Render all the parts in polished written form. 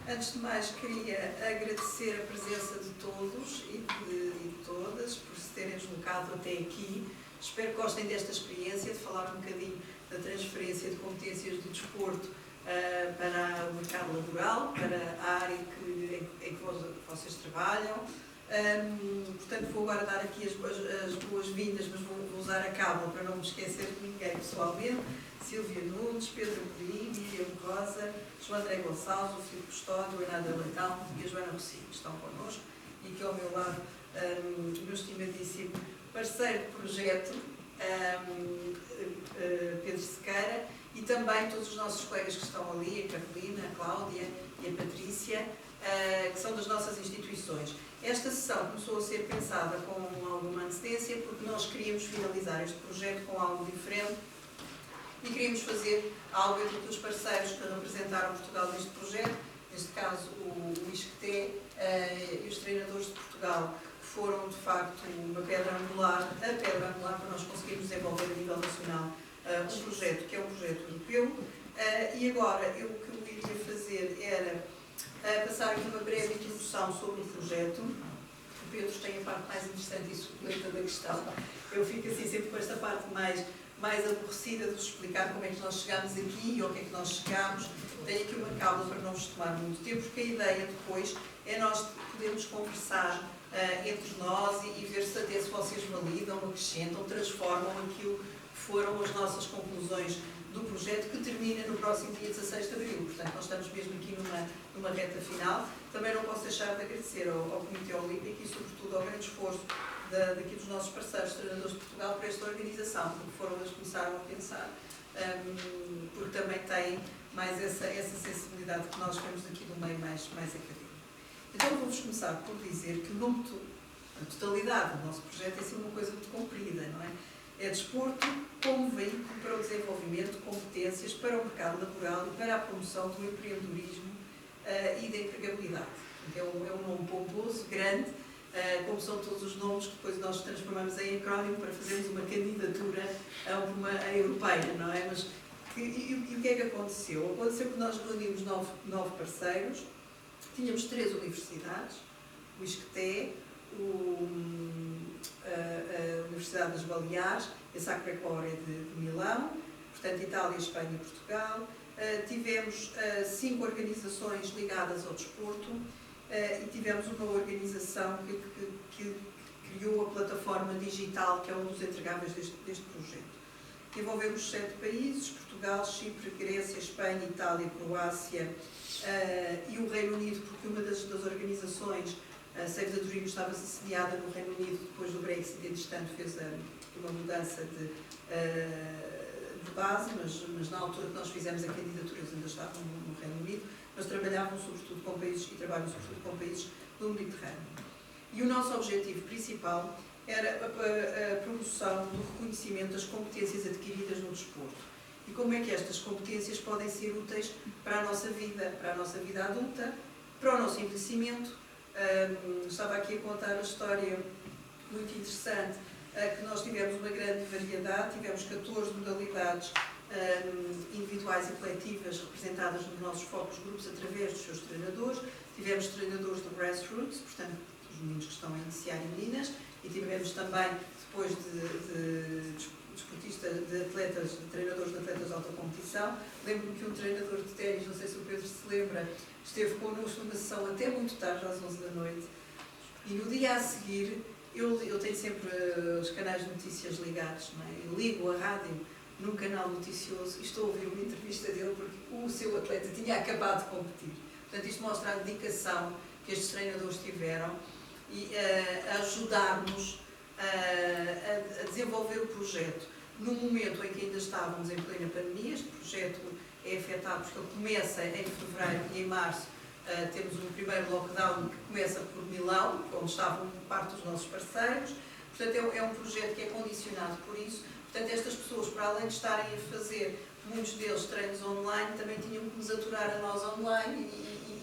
Antes de mais, queria agradecer a presença de todos e de todas por se terem deslocado até aqui. Espero que gostem desta experiência, de falar um bocadinho da transferência de competências do desporto para o mercado laboral, para a área em que vocês trabalham. Portanto, vou agora dar aqui as boas-vindas, mas vou usar a cábula para não me esquecer de ninguém pessoalmente. Silvia Nunes, Pedro Amorim, Miriam Rosa, João André Gonçalves, o Filipe Custódio, o Renato Leitão e a Joana Rocinho, que estão connosco. E aqui ao meu lado, o meu estimadíssimo parceiro de projeto, Pedro Sequeira, e também todos os nossos colegas que estão ali, a Carolina, a Cláudia e a Patrícia, que são das nossas instituições. Esta sessão começou a ser pensada com alguma antecedência porque nós queríamos finalizar este projeto com algo diferente e queríamos fazer algo entre os parceiros que representaram Portugal neste projeto, neste caso o ISCTE e os treinadores de Portugal, que foram de facto uma pedra angular, para nós conseguirmos desenvolver a nível nacional um projeto que é um projeto europeu. E agora, o que eu iria fazer era passar aqui uma breve introdução sobre o projeto. O Pedro tem a parte mais interessante e suculenta da questão. Eu fico assim sempre com esta parte mais aborrecida de vos explicar como é que nós chegámos aqui e ao que é que nós chegámos. Tenho aqui uma cábula para não vos tomar muito tempo, porque a ideia depois é nós podermos conversar entre nós e ver se até se vocês validam, acrescentam, transformam aquilo que foram as nossas conclusões do projeto, que termina no próximo dia 16 de abril. Portanto, nós estamos mesmo aqui numa reta final. Também não posso deixar de agradecer ao Comitê Olímpico e, sobretudo, ao grande esforço daqui dos nossos parceiros, treinadores de Portugal, para esta organização, porque foram eles que começaram a pensar, porque também têm mais essa sensibilidade que nós vemos aqui do meio mais académico. Então, vou-vos começar por dizer que a totalidade do nosso projeto é assim uma coisa muito comprida, não é? É desporto como veículo para o desenvolvimento de competências para o mercado laboral e para a promoção do empreendedorismo e da empregabilidade. É um nome pomposo, grande, como são todos os nomes que depois nós transformamos em acrónimo para fazermos uma candidatura a uma europeia, não é? Mas, e o que é que aconteceu? Aconteceu que nós reunimos nove parceiros, tínhamos 3 universidades, o ISCTE, a Universidade das Baleares, a Sacra Clara de Milão, portanto Itália, Espanha e Portugal. Tivemos 5 organizações ligadas ao desporto e tivemos uma organização que criou a plataforma digital, que é um dos entregáveis deste projeto. Envolvemos 7 países: Portugal, Chipre, Grécia, Espanha, Itália, Croácia e o Reino Unido, porque uma das organizações, a Save the Dream, estava sediada no Reino Unido. Depois do Brexit, entretanto, fez uma mudança de base, mas na altura que nós fizemos a candidatura eles ainda estavam no Reino Unido, mas trabalhavam sobretudo com países e trabalham sobretudo com países do Mediterrâneo. E o nosso objetivo principal era a promoção do reconhecimento das competências adquiridas no desporto. E como é que estas competências podem ser úteis para a nossa vida adulta, para o nosso envelhecimento. Estava aqui a contar a história muito interessante, que nós tivemos uma grande variedade, tivemos 14 modalidades individuais e coletivas representadas nos nossos focos grupos através dos seus treinadores. Tivemos treinadores do grassroots, portanto, os meninos que estão a iniciar e meninas, e tivemos também, depois de treinadores de atletas de alta competição. Lembro-me que um treinador de ténis, não sei se o Pedro se lembra, esteve connosco numa sessão até muito tarde, às 11 da noite, e no dia a seguir, eu tenho sempre os canais de notícias ligados, não é? Eu ligo a rádio num canal noticioso e estou a ouvir uma entrevista dele porque o seu atleta tinha acabado de competir. Portanto, isto mostra a dedicação que estes treinadores tiveram e a ajudar-nos a desenvolver o projeto num momento em que ainda estávamos em plena pandemia. Este projeto é afetado porque ele começa em fevereiro e em março temos um primeiro lockdown que começa por Milão, onde estavam parte dos nossos parceiros. Portanto, é um projeto que é condicionado por isso. Portanto, estas pessoas, para além de estarem a fazer, muitos deles, treinos online, também tinham que nos aturar a nós online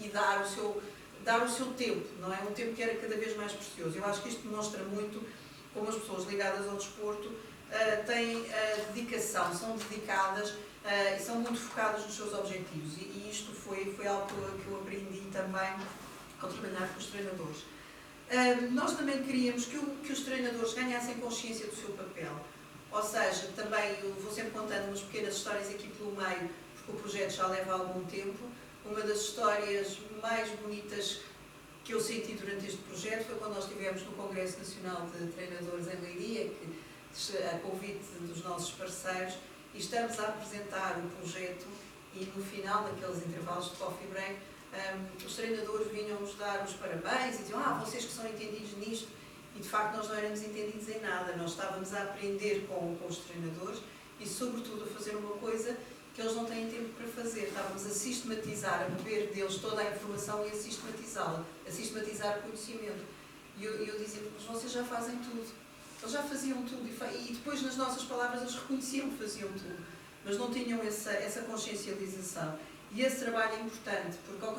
e dar o seu tempo, não é? Um tempo que era cada vez mais precioso. Eu acho que isto demonstra muito como as pessoas ligadas ao desporto têm dedicação, são dedicadas e são muito focadas nos seus objetivos. E isto foi algo que eu aprendi também ao trabalhar com os treinadores. Nós também queríamos que os treinadores ganhassem consciência do seu papel. Ou seja, também eu vou sempre contando umas pequenas histórias aqui pelo meio, porque o projeto já leva algum tempo. Uma das histórias mais bonitas que eu senti durante este projeto foi quando nós estivemos no Congresso Nacional de Treinadores em Leiria, a convite dos nossos parceiros, e estamos a apresentar o projeto e no final daqueles intervalos de coffee break, os treinadores vinham-nos dar os parabéns e diziam, vocês que são entendidos nisto, e de facto nós não éramos entendidos em nada, nós estávamos a aprender com os treinadores e sobretudo a fazer uma coisa que eles não têm tempo para fazer. Estávamos a sistematizar, a beber deles toda a informação e a sistematizá-la, a sistematizar o conhecimento. E eu dizia, mas vocês já fazem tudo. Eles já faziam tudo e depois nas nossas palavras eles reconheciam que faziam tudo, mas não tinham essa consciencialização. E esse trabalho é importante, porque ao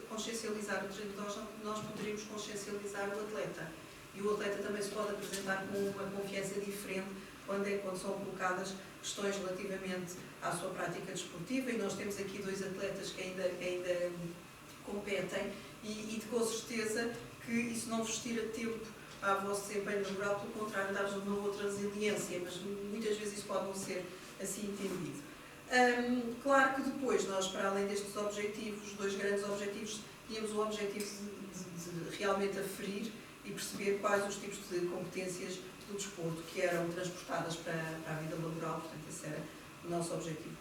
consciencializar o treinador nós poderíamos consciencializar o atleta. E o atleta também se pode apresentar com uma confiança diferente quando são colocadas questões relativamente à sua prática desportiva, e nós temos aqui 2 atletas que ainda competem e com certeza que isso não vos tira tempo ao vosso desempenho laboral, pelo contrário, dá-vos uma outra resiliência, mas muitas vezes isso pode não ser assim entendido. Claro que depois nós, para além destes objetivos, 2 grandes objetivos, tínhamos o objetivo de realmente aferir e perceber quais os tipos de competências do desporto que eram transportadas para a vida laboral, portanto esse era o nosso objetivo.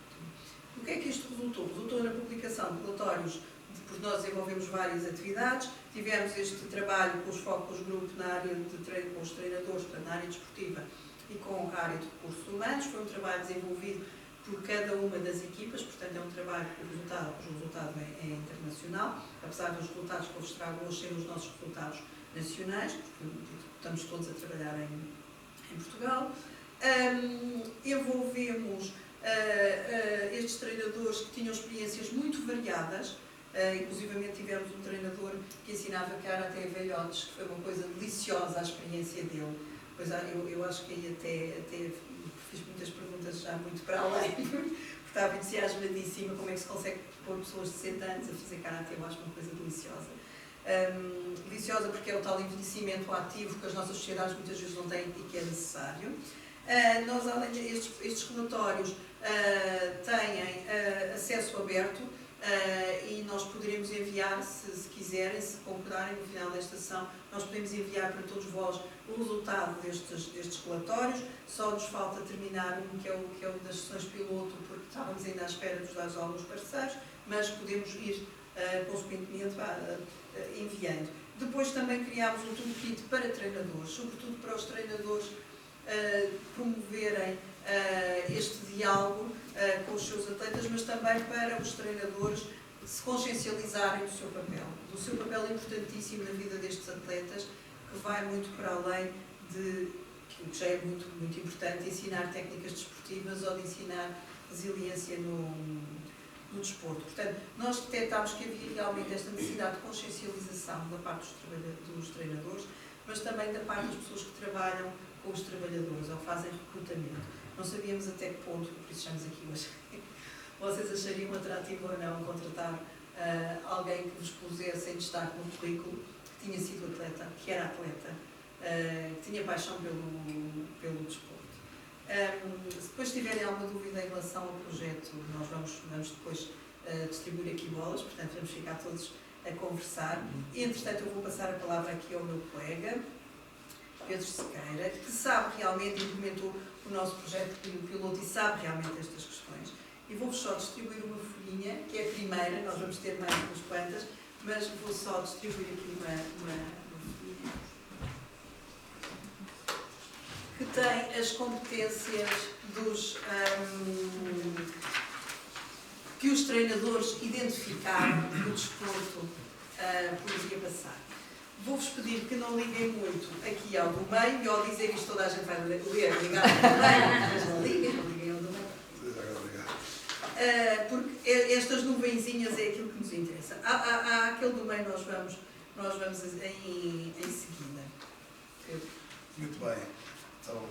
O que é que isto resultou? Resultou na publicação de relatórios, porque nós desenvolvemos várias atividades, tivemos este trabalho com os focus group na área de treino, com os treinadores, portanto, na área desportiva e com a área de recursos humanos. Foi um trabalho desenvolvido por cada uma das equipas, portanto é um trabalho que o resultado é internacional, apesar dos resultados que eu vos trago hoje serem os nossos resultados nacionais, porque estamos todos a trabalhar em Portugal. Envolvemos estes treinadores que tinham experiências muito variadas, inclusivamente tivemos um treinador que ensinava karate a velhotes, que foi uma coisa deliciosa a experiência dele. Pois eu acho que aí até fiz muitas perguntas já muito para além, porque estava entusiasmadíssima como é que se consegue pôr pessoas de 60 anos a fazer karate, eu acho uma coisa deliciosa. Deliciosa porque é o tal envelhecimento ativo que as nossas sociedades muitas vezes não têm e que é necessário. Nós, além estes relatórios, têm acesso aberto e nós poderemos enviar, se quiserem, se concordarem no final desta sessão, nós podemos enviar para todos vós o resultado destes relatórios. Só nos falta terminar que é o das sessões piloto, porque estávamos ainda à espera dos dados de alguns parceiros, mas podemos ir consequentemente enviando. Depois também criámos um toolkit para treinadores, sobretudo para os treinadores promoverem este diálogo com os seus atletas, mas também para os treinadores se consciencializarem do seu papel importantíssimo na vida destes atletas, que vai muito para além de, que já é muito, muito importante, ensinar técnicas desportivas ou de ensinar resiliência no desporto. Portanto, nós detectámos que havia realmente esta necessidade de consciencialização da parte dos treinadores, mas também da parte das pessoas que trabalham com os trabalhadores ou fazem recrutamento. Não sabíamos até que ponto, por isso estamos aqui hoje, vocês achariam atrativo ou não contratar alguém que vos pusesse em destaque no currículo que tinha sido atleta, que era atleta, que tinha paixão pelo desporto. Se depois tiverem alguma dúvida em relação ao projeto, nós vamos depois distribuir aqui bolas, portanto vamos ficar todos a conversar. E, entretanto, eu vou passar a palavra aqui ao meu colega, Pedro Sequeira, que sabe realmente, implementou o nosso projeto piloto e sabe realmente estas questões. E vou-vos só distribuir uma folhinha, que é a primeira, nós vamos ter mais umas quantas, mas vou só distribuir aqui uma folhinha que tem as competências que os treinadores identificaram que o desporto poderia passar. Vou-vos pedir que não liguem muito aqui ao do meio, e ao dizer isto toda a gente vai ler, ligar ao do meio, mas não liguem ao do meio. Porque estas nuvenzinhas é aquilo que nos interessa. Há aquele do meio nós vamos em seguida. Muito bem. Então,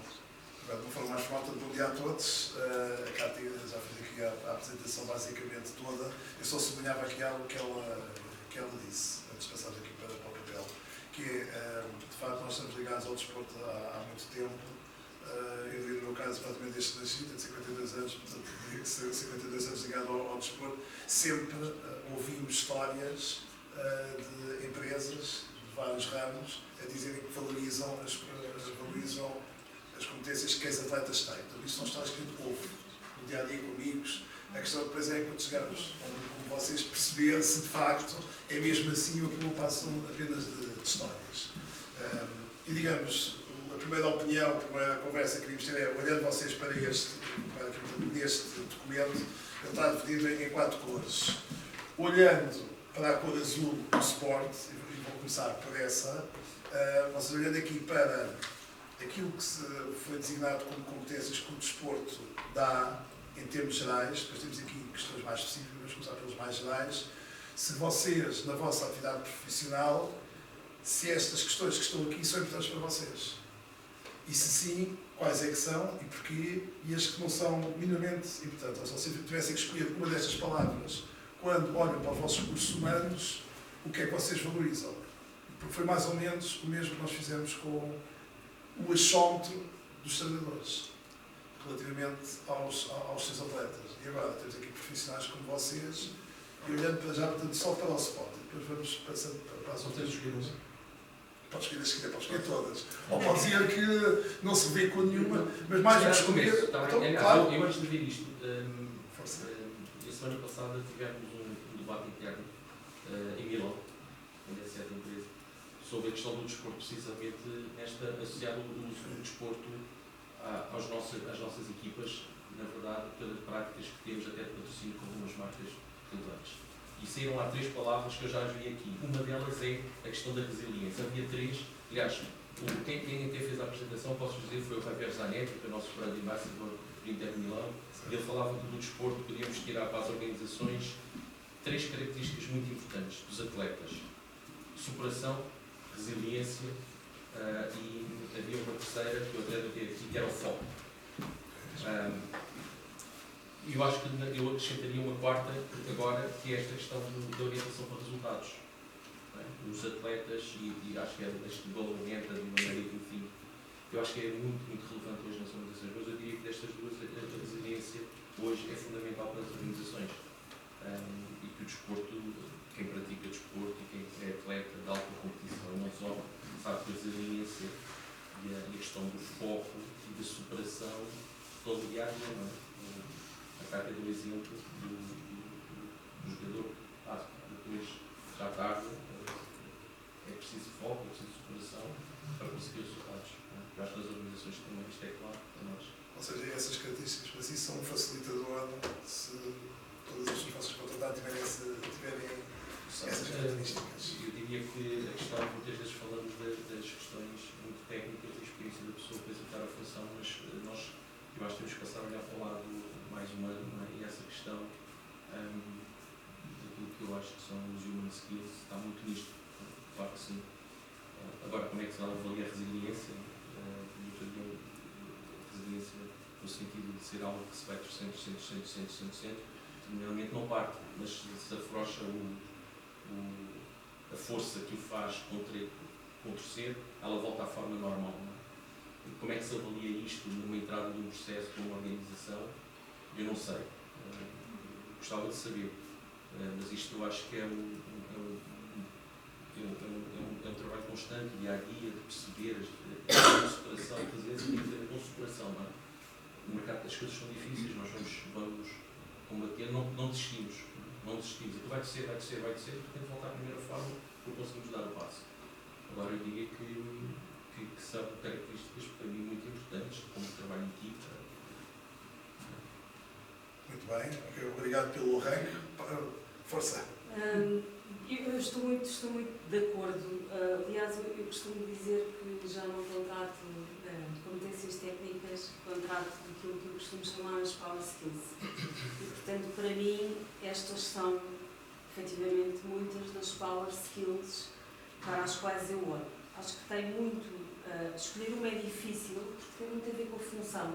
de uma forma mais formal, bom dia a todos. A Cátia já fez aqui a apresentação basicamente toda. Eu só sublinhava aqui algo que ela disse, antes de passar aqui para o papel, que é, de facto, nós estamos ligados ao desporto há muito tempo. Eu diria, no meu caso, praticamente desde que nasci, tenho 52 anos, portanto, diria que 52 anos ligado ao desporto, sempre ouvimos histórias de empresas de vários ramos a dizerem que valorizam as competências que as atletas têm. Então, isso não está escrito no dia a dia com amigos. A questão depois é quando chegamos, como vocês perceberem se de facto é mesmo assim ou que não passam apenas de histórias. E digamos, a primeira opinião, a primeira conversa que queríamos ter é, olhando vocês para neste documento, ele está dividido em 4 cores. Olhando para a cor azul do Sport, e vou começar por essa, vocês olhando aqui para aquilo que foi designado como competências que o desporto dá em termos gerais, depois temos aqui questões mais específicas, vamos começar pelos mais gerais. Se vocês, na vossa atividade profissional, se estas questões que estão aqui são importantes para vocês. E se sim, quais é que são e porquê, e as que não são minimamente importantes. Ou seja, se tivessem que escolher uma destas palavras, quando olham para os vossos recursos humanos, o que é que vocês valorizam? Porque foi mais ou menos o mesmo que nós fizemos com o achómetro dos treinadores, relativamente aos seus atletas. E agora temos aqui profissionais como vocês, e olhando para já, portanto, só para o Sport, depois vamos passando para as outras coisas. Pode escolher as que quiser, pode escolher todas. Ou pode dizer que não se vê com nenhuma, mas mais do que escolher. Então, eu antes de ver isto, a semana passada tivemos um debate interno em Milão, onde é sede da empresa, sobre a questão do desporto, precisamente associado o desporto às nossas equipas, na verdade, pelas práticas que temos até de patrocínio com algumas marcas relevantes. E saíram lá 3 palavras que eu já as vi aqui. Uma delas é a questão da resiliência. Havia 3, aliás, quem fez a apresentação, posso dizer, foi o Javier Zanetti, que é o nosso brand ambassador do Inter de Milão. Ele falava que do desporto podíamos tirar para as organizações 3 características muito importantes dos atletas: superação, resiliência e havia uma terceira que eu até notei aqui, que era o foco. Eu acho que eu acrescentaria uma quarta agora, que é esta questão da orientação para resultados. Os atletas, e acho que é este goal oriented de maneira que, enfim, eu acho que é muito, muito relevante hoje nas organizações, mas eu diria que destas duas, a resiliência hoje é fundamental para as organizações. E que o desporto, quem pratica desporto e quem é atleta de alta competição, não só sabe que a resiliência e a questão do foco e da superação todo o dia a dia, não é? A Cátia deu o exemplo do jogador que depois, já tarde, é preciso foco, é preciso superação para conseguir os resultados. Eu acho que as organizações também, isto é claro para nós. Ou seja, essas características para si são um facilitador se todas as pessoas que vocês contratar tiverem essas características. Eu diria que a questão, muitas vezes falamos das questões muito técnicas da experiência da pessoa para executar a função, mas nós, eu acho que temos que passar a olhar para o lado mais humano, não é? E essa questão daquilo que eu acho que são os human skills está muito nisto, claro que sim. Agora, como é que se vai avaliar a resiliência? Resiliência no sentido de ser algo que se vai torcendo, normalmente não parte, mas se afrouxa a força que o faz contorcer, ela volta à forma normal. Não é? E como é que se avalia isto numa entrada de um processo com uma organização? Eu não sei. Gostava de saber. Mas isto eu acho que é um trabalho constante, dia a dia, de perceber a superação, fazer essa coisa com superação. Não é? O mercado, as coisas são difíceis, nós vamos combater, não desistimos. Não desistimos. Então vai descer, tem de voltar à primeira forma porque conseguimos dar o passo. Agora eu diria que são características para mim muito importantes, como trabalho em equipa. Muito bem, okay, obrigado pelo arranque. Força! Eu estou muito de acordo. Aliás, eu costumo dizer que já não contrato de competências técnicas, contrato daquilo que eu costumo chamar as power skills. E, portanto, para mim, estas são, efetivamente, muitas das power skills para as quais eu olho. Acho que tem muito escolher uma é difícil, porque tem muito a ver com a função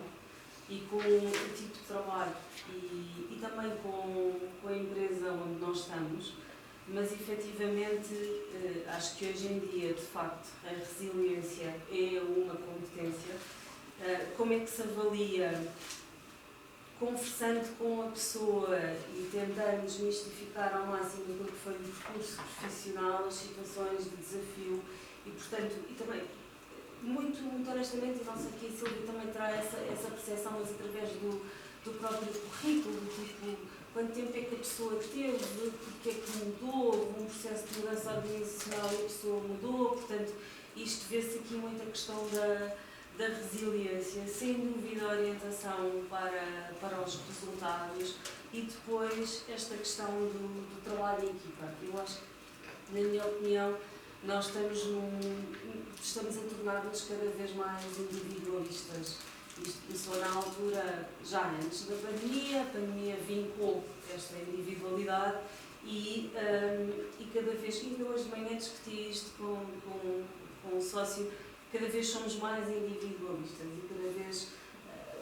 e com o tipo de trabalho e também com a empresa onde nós estamos, mas efetivamente acho que hoje em dia, de facto, a resiliência é uma competência. Como é que se avalia? Conversando com a pessoa e tentando desmistificar ao máximo aquilo que foi o percurso profissional, as situações de desafio e, portanto, e também, muito honestamente, e não sei que a Silvia também traz essa percepção, mas através do próprio currículo, tipo, quanto tempo é que a pessoa teve, porque é que mudou, um processo de mudança organizacional e a pessoa mudou, portanto, isto vê-se aqui muita questão da resiliência, sem dúvida a orientação para os resultados e depois esta questão do trabalho em equipa. Eu acho que, na minha opinião, nós estamos a tornar-nos cada vez mais individualistas. Isto começou na altura, já antes da pandemia, a pandemia vincou esta individualidade e cada vez, ainda hoje de manhã discuti isto com um sócio, cada vez somos mais individualistas e cada vez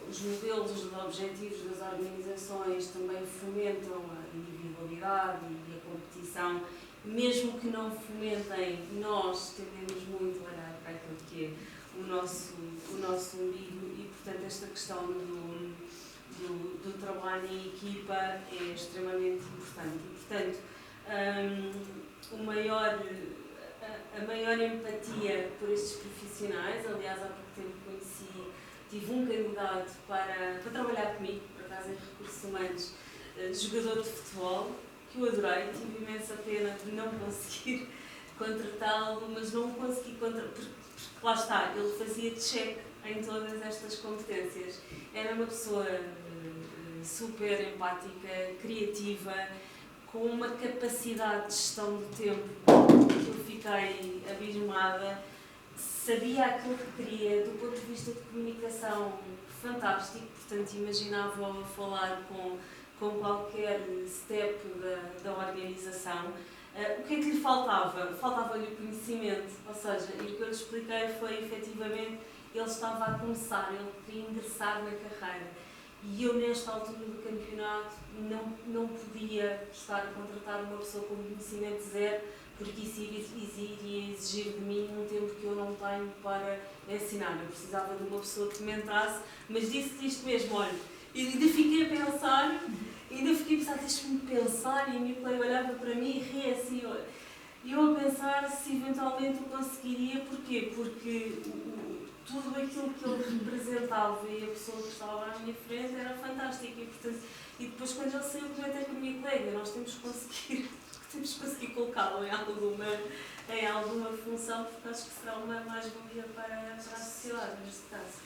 os modelos, os objetivos das organizações também fomentam a individualidade e a competição, mesmo que não fomentem, nós tendemos muito a olhar para aquilo que é o nosso umbigo e, portanto, esta questão do trabalho em equipa é extremamente importante. E, portanto, a maior empatia por estes profissionais, aliás, há pouco tempo tive um candidato para trabalhar comigo, por acaso em recursos humanos, jogador de futebol, que eu adorei, tive imensa pena de não conseguir contratá-lo, mas não consegui porque lá está, ele fazia check em todas estas competências. Era uma pessoa super empática, criativa, com uma capacidade de gestão do tempo que eu fiquei abismada, sabia aquilo que queria, do ponto de vista de comunicação fantástico, portanto imaginava falar com qualquer step da organização. O que é que lhe faltava? Faltava-lhe o conhecimento, ou seja, e o que eu lhe expliquei foi, efetivamente, ele estava a começar, ele queria ingressar na carreira. E eu, nesta altura do campeonato, não podia estar a contratar uma pessoa com conhecimento zero, porque isso iria exigir de mim um tempo que eu não tenho para ensinar. Eu precisava de uma pessoa que me entrasse, mas disse isto mesmo, olha, e ainda fiquei a pensar, deixa-me pensar, e a minha colega olhava para mim e ria assim, e eu a pensar se eventualmente eu conseguiria, porquê? Porque tudo aquilo que ele representava e a pessoa que estava à minha frente era fantástica e depois quando ele saiu comentei com a minha colega, nós temos que conseguir colocá-lo em alguma função, porque acho que será uma mais-valia para a sociedade neste caso.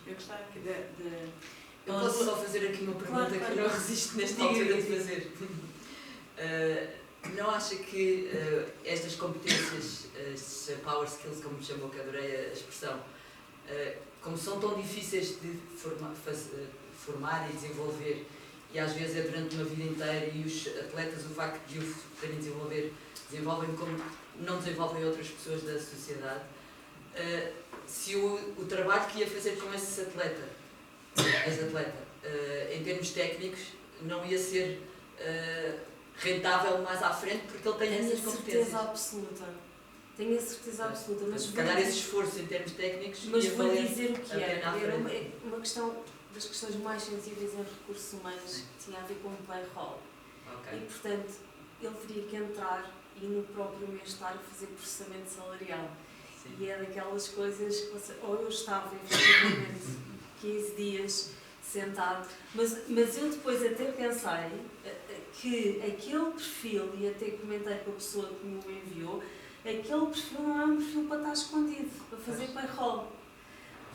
Eu gostava aqui eu posso só fazer aqui uma pergunta claro, que eu não resisto nesta altura de fazer. Não acha que estas competências, estes power skills, como me chamou, que adorei a expressão, como são tão difíceis de formar e desenvolver, e às vezes é durante uma vida inteira, e os atletas, o facto de o terem desenvolvem como não desenvolvem outras pessoas da sociedade, se o trabalho que ia fazer com esse atleta, em termos técnicos, não ia ser rentável mais à frente, porque ele tem essas competências. Tenho a certeza absoluta. Mas se calhar esse esforço em termos técnicos... Mas vou dizer o que era uma questão das questões mais sensíveis em recursos humanos, que tinha a ver com o payroll. Okay. E, portanto, ele teria que entrar e no próprio mês estar a fazer processamento salarial. Sim. E é daquelas coisas que ou eu estava, efetivamente, 15 dias sentado, mas eu depois até pensei que aquele perfil, e até comentei com a pessoa que me o enviou, aquele perfil não é um perfil para estar escondido, para fazer payroll.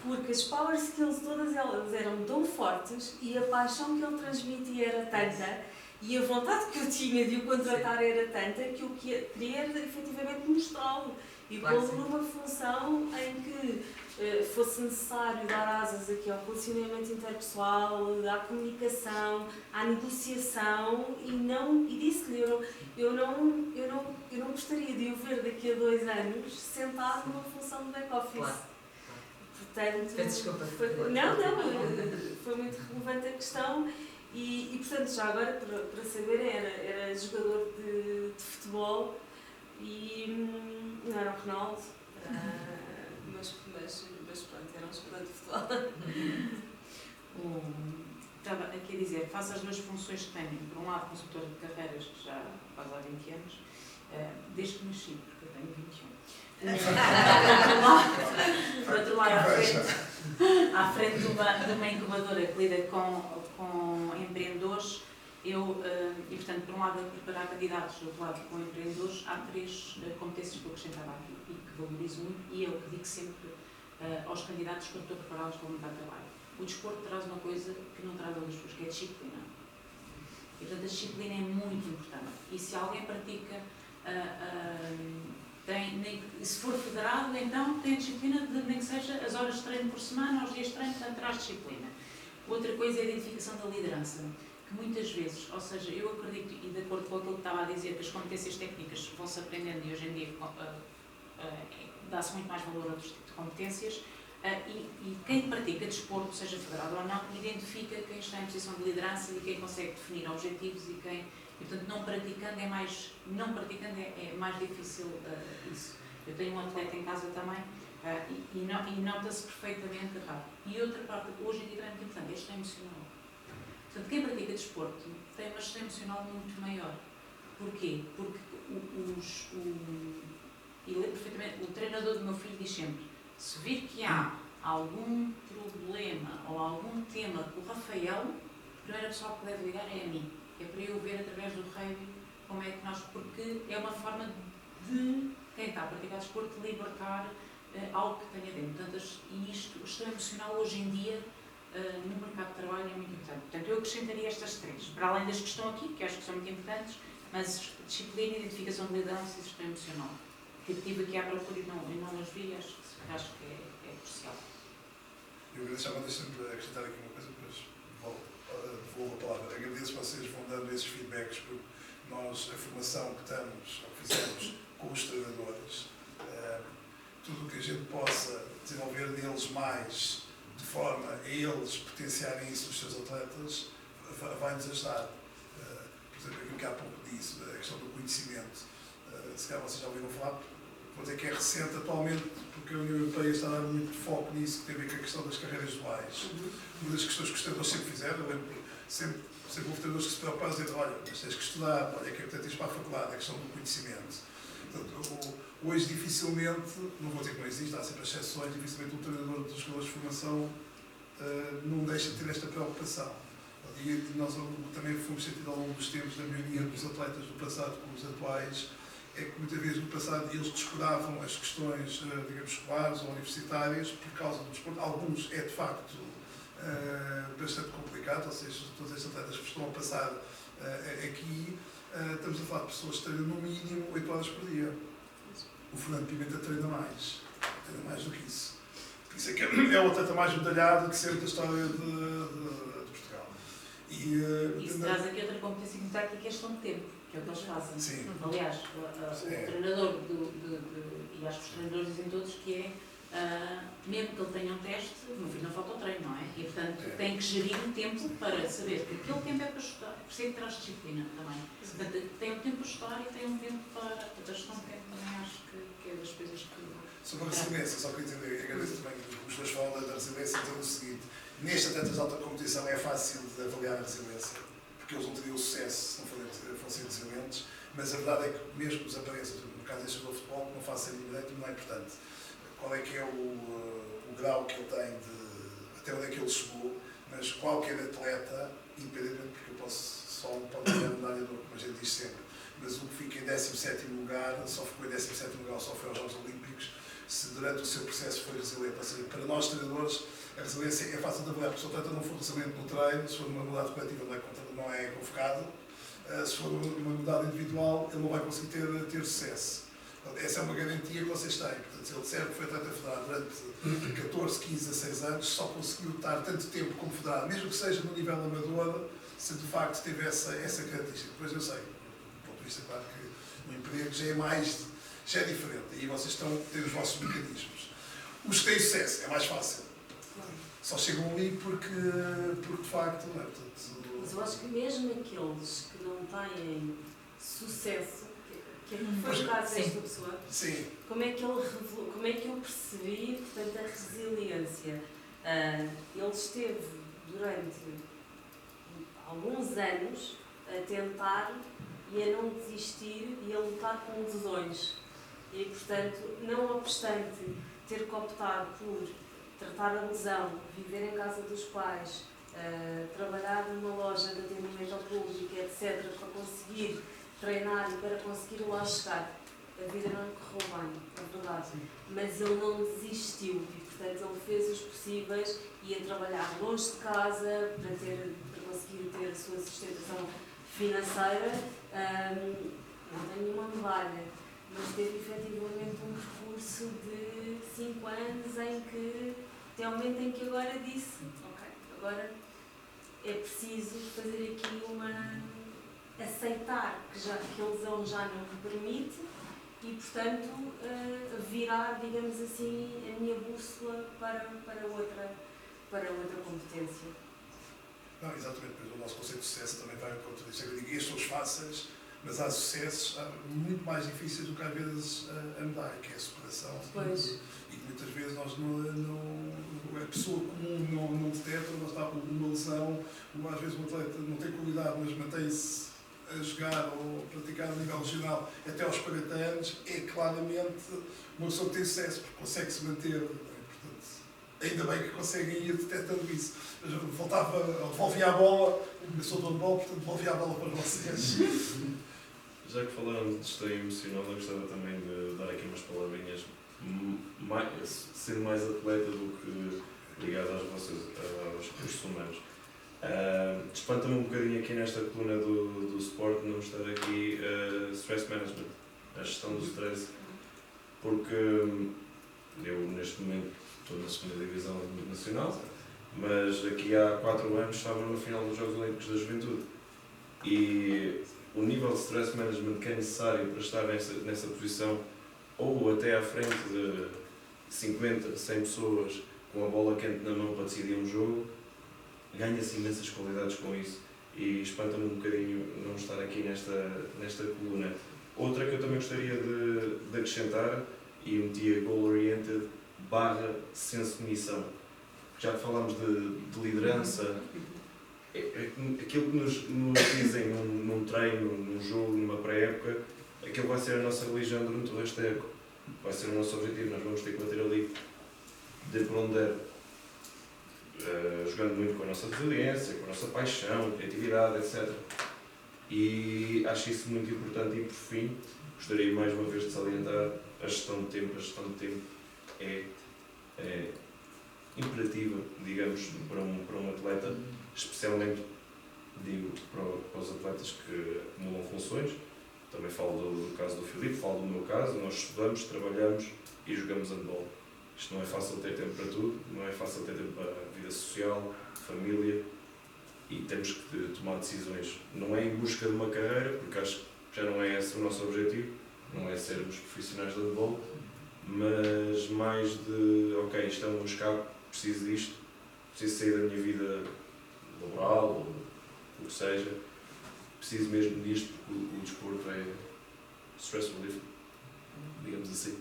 Porque as power skills, todas elas eram tão fortes e a paixão que ele transmitia era tanta e a vontade que eu tinha de o contratar era tanta que eu queria efetivamente mostrá-lo. e Claro que pô-lo numa função em que fosse necessário dar asas aqui ao relacionamento interpessoal, à comunicação, à negociação e disse-lhe, eu não gostaria de o ver daqui a 2 anos sentado numa função de back-office. Claro. Portanto, Peço desculpa. foi muito relevante a questão e portanto, já agora, para saber, era jogador de futebol e não era o Ronaldo, mas pronto, era um jogador de futebol. Estava aqui a dizer, faço as 2 funções que tenho. Por um lado, consultora de carreiras, que já faz há 20 anos, desde que nasci, porque eu tenho 21. Por outro lado, à frente de uma incubadora que lida com empreendedores, e portanto, por um lado, a preparar candidatos, do outro lado, com empreendedores, há 3 competências que eu acrescentava aqui e que valorizo muito, e é o que digo sempre aos candidatos quando estou a prepará-los para o mercado de trabalho. O desporto traz uma coisa que não traz a outras pessoas, que é a disciplina. E, portanto, a disciplina é muito importante. E se alguém pratica, se for federado, então tem a disciplina de nem que seja as horas de treino por semana, aos dias de treino, portanto, traz disciplina. Outra coisa é a identificação da liderança, que muitas vezes, ou seja, eu acredito, e de acordo com aquilo que estava a dizer, que as competências técnicas vão-se aprendendo e hoje em dia dá-se muito mais valor a outros tipos de competências, e quem pratica desporto, seja federado ou não, identifica quem está em posição de liderança e quem consegue definir objetivos e quem, e, portanto, não praticando é mais difícil isso. Eu tenho um atleta em casa também e nota-se perfeitamente raro. E outra parte, hoje em dia, é muito importante, é a gestão emocional. Portanto, quem pratica desporto tem uma gestão emocional muito maior. Porquê? Porque e lembro perfeitamente, o treinador do meu filho diz sempre, se vir que há algum problema ou algum tema com o Rafael, a primeira pessoa que deve ligar é a mim. É para eu ver através do rugby como é que nós... Porque é uma forma de quem está a praticar desporto libertar algo que tenha dentro. Portanto, e isto, a gestão emocional hoje em dia, no mercado de trabalho é muito importante. Portanto, eu acrescentaria estas 3, para além das que estão aqui, que acho que são muito importantes, mas disciplina, identificação de liderança e gestão emocional. Que estive aqui à procura e não as vi, acho que é crucial. Eu agradeço, já deixa-me acrescentar aqui uma coisa, depois devolvo a palavra. Agradeço que vocês vão dando esses feedbacks, porque nós, a formação que fizemos com os treinadores, tudo o que a gente possa desenvolver neles mais, de forma a eles potenciarem isso nos seus atletas, vai-nos ajudar. Por exemplo, aquilo que há pouco disse, a questão do conhecimento. Se calhar vocês já ouviram falar, vou dizer que é recente atualmente, porque a União Europeia está a dar muito foco nisso, que tem a ver com a questão das carreiras duais. Uma das questões que os treinadores sempre fizeram, eu lembro, sempre houve treinadores que se preocuparam a dizer, olha, mas tens que estudar, olha, que é importante ir para a faculdade, a questão do conhecimento. Portanto, hoje dificilmente, não vou dizer que não existe, há sempre exceções, dificilmente um treinador dos escolas de formação não deixa de ter esta preocupação. E nós também fomos sentidos ao longo dos tempos, da maioria dos atletas do passado com os atuais, é que muitas vezes no passado eles descuravam as questões, digamos, escolares ou universitárias por causa do desporto. Alguns é de facto bastante complicado, ou seja, todos estes atletas que estão a passar aqui, estamos a falar de pessoas que treinam no mínimo 8 horas por dia. O Fernando Pimenta treina mais do que isso. Por isso é que é o atleta mais medalhado que sempre da história de Portugal. Isso traz aqui outra competência muito prática, que é a gestão de tempo, que é o que eles fazem. Sim. Aliás, o treinador, e acho que os treinadores dizem todos que é, mesmo que ele tenha um teste, no fim não falta o treino, não é? E, portanto, tem que gerir um tempo para saber que aquele tempo é para estudar, por isso é que traz disciplina também. Portanto, tem um tempo para estudar e tem um tempo para a gestão de tempo, também acho que é das coisas que... Sobre a resiliência, só queria dizer, agradeço também que os dois falam da resiliência, dizendo o seguinte, nestes atletas de alta competição é fácil de avaliar a resiliência, porque eles não teriam sucesso se não fossem resilientes, mas a verdade é que mesmo os aparências, no caso deste jogador de futebol, que não faça a mínima ideia, não é importante. Qual é que é o grau que ele tem, até onde é que ele chegou, mas qualquer atleta, independentemente, porque eu posso ganhar medalha de ouro, como a gente diz sempre, mas o que fica em 17º lugar, só ficou em 17º lugar, só foi aos Jogos Olímpicos, se durante o seu processo foi resiliente. Ou seja, para nós treinadores, a resiliência é fácil de avaliar, porque se o atleta não for resiliente no treino, se for numa modalidade coletiva não é convocado, se for numa modalidade individual, ele não vai conseguir ter sucesso. Essa é uma garantia que vocês têm. Portanto, se ele disser que foi atleta federado durante 14, 15, 16 anos, só conseguiu estar tanto tempo como federado, mesmo que seja no nível amador, se de facto teve essa característica. Depois eu sei, do ponto de vista, claro que o emprego já é diferente. E vocês têm os vossos mecanismos. Os que têm sucesso, é mais fácil. Só chegam ali porque de facto, não é? Portanto, mas eu acho que mesmo aqueles que não têm sucesso, que foi o caso desta pessoa, sim. como é que eu percebi, portanto, a resiliência? Ele esteve durante alguns anos a tentar e a não desistir e a lutar com lesões. E, portanto, não obstante ter que optar por tratar a lesão, viver em casa dos pais, trabalhar numa loja de atendimento ao público, etc., para conseguir treinar e para conseguir lá chegar. A vida não lhe correu bem, é verdade. Mas ele não desistiu e, portanto, ele fez os possíveis e ia trabalhar longe de casa para conseguir ter a sua sustentação financeira. Não tem nenhuma medalha, mas teve efetivamente um percurso de 5 anos em que, até o momento em que agora disse, ok, agora é preciso fazer aqui aceitar que a lesão já não me permite e, portanto, virar, digamos assim, a minha bússola para outra competência. Não, exatamente, pois o nosso conceito de sucesso também vai contra isso. Eu digo, estes são os fáceis, mas há sucessos muito mais difíceis do que às vezes a medalha, que é a superação. Pois. E que muitas vezes nós a pessoa comum não detecta, nós está com uma lesão, ou às vezes um atleta não tem qualidade, mas mantém-se a jogar ou a praticar a nível regional até aos 40 anos, é claramente uma pessoa que tem sucesso, porque consegue se manter. Portanto, ainda bem que conseguem ir detectando isso. Devolvia a bola, eu sou dono de bola, portanto devolvia a bola para vocês. Já que falaram de gestão emocional, eu gostava também de dar aqui umas palavrinhas, ser mais atleta do que ligado aos recursos humanos. Espanta-me um bocadinho aqui nesta coluna do sport não estar aqui stress management, a gestão do stress, porque eu neste momento estou na segunda divisão nacional, mas aqui há 4 anos estava na final dos Jogos Olímpicos da Juventude e o nível de stress management que é necessário para estar nessa posição ou até à frente de 50, 100 pessoas com a bola quente na mão para decidir um jogo, ganha-se imensas qualidades com isso e espanta-me um bocadinho não estar aqui nesta coluna. Outra que eu também gostaria de acrescentar e metia goal-oriented / senso de missão. Já falámos de liderança, aquilo que nos dizem num treino, num jogo, numa pré-época, aquilo vai ser a nossa religião durante o resto da época. Vai ser o nosso objetivo, nós vamos ter que bater ali de por onde der. Jogando muito com a nossa resiliência, com a nossa paixão, criatividade, etc. E acho isso muito importante e, por fim, gostaria mais uma vez de salientar a gestão de tempo. A gestão de tempo é imperativa, digamos, para um atleta, especialmente, digo, para os atletas que acumulam funções. Também falo do caso do Filipe, falo do meu caso. Nós estudamos, trabalhamos e jogamos handball. Isto não é fácil ter tempo para tudo, não é fácil ter tempo para a vida social, família, e temos que tomar decisões. Não é em busca de uma carreira, porque acho que já não é esse o nosso objetivo, não é sermos profissionais de handball, mas mais de, ok, isto é um escape, preciso disto, preciso sair da minha vida laboral, ou o que seja, preciso mesmo disto, porque o desporto é stress relief, digamos assim.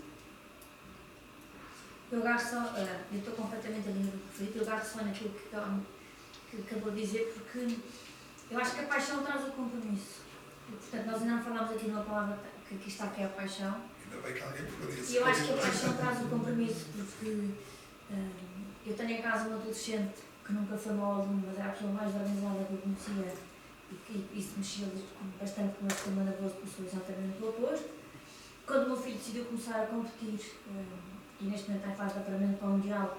Eu estou completamente a linha do que Filipe, eu agarro só naquilo que acabou de dizer, porque eu acho que a paixão traz o compromisso. E, portanto, nós ainda não falámos aqui numa palavra que aqui está, que é a paixão. Ainda bem que alguém por isso. E eu acho que a paixão traz o compromisso, porque eu tenho em casa um adolescente que nunca foi mau aluno, mas era a pessoa mais organizada que eu conhecia, e isso mexia bastante com o sistema nervoso, porque sou exatamente o oposto. Quando o meu filho decidiu começar a competir, e neste momento está em fase de apuramento para o Mundial